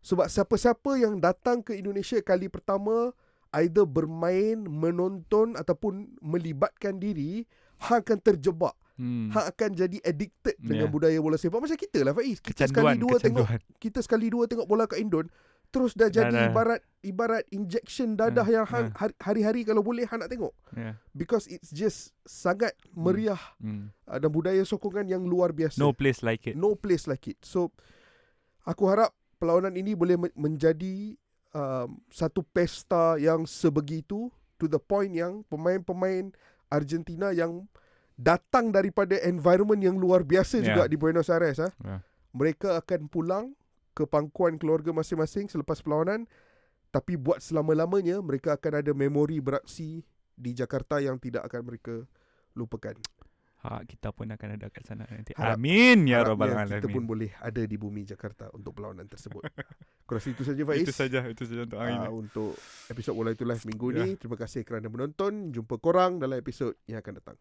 Sebab siapa-siapa yang datang ke Indonesia kali pertama, either bermain, menonton ataupun melibatkan diri, hang akan terjebak. Hang akan jadi addicted dengan budaya bola sepak. Macam kita lah, Faiz. Kita sekali dua tengok bola kat Indon, terus dah jadi ibarat injection dadah yang hang hari-hari kalau boleh hang nak tengok. Because it's just sangat meriah dan budaya sokongan yang luar biasa. No place like it. So aku harap perlawanan ini boleh menjadi satu pesta yang sebegitu, to the point yang pemain-pemain Argentina yang datang daripada environment yang luar biasa juga di Buenos Aires, mereka akan pulang ke pangkuan keluarga masing-masing selepas perlawanan, tapi buat selama-lamanya mereka akan ada memori beraksi di Jakarta yang tidak akan mereka lupakan. Kita pun akan ada kat sana nanti. Amin ya rabbal alamin. Kita pun boleh ada di bumi Jakarta untuk perlawanan tersebut. Aku rasa itu saja, Faiz. Itu saja untuk hari ini. Untuk episod Bola Itu Live minggu ni. Terima kasih kerana menonton. Jumpa korang dalam episod yang akan datang.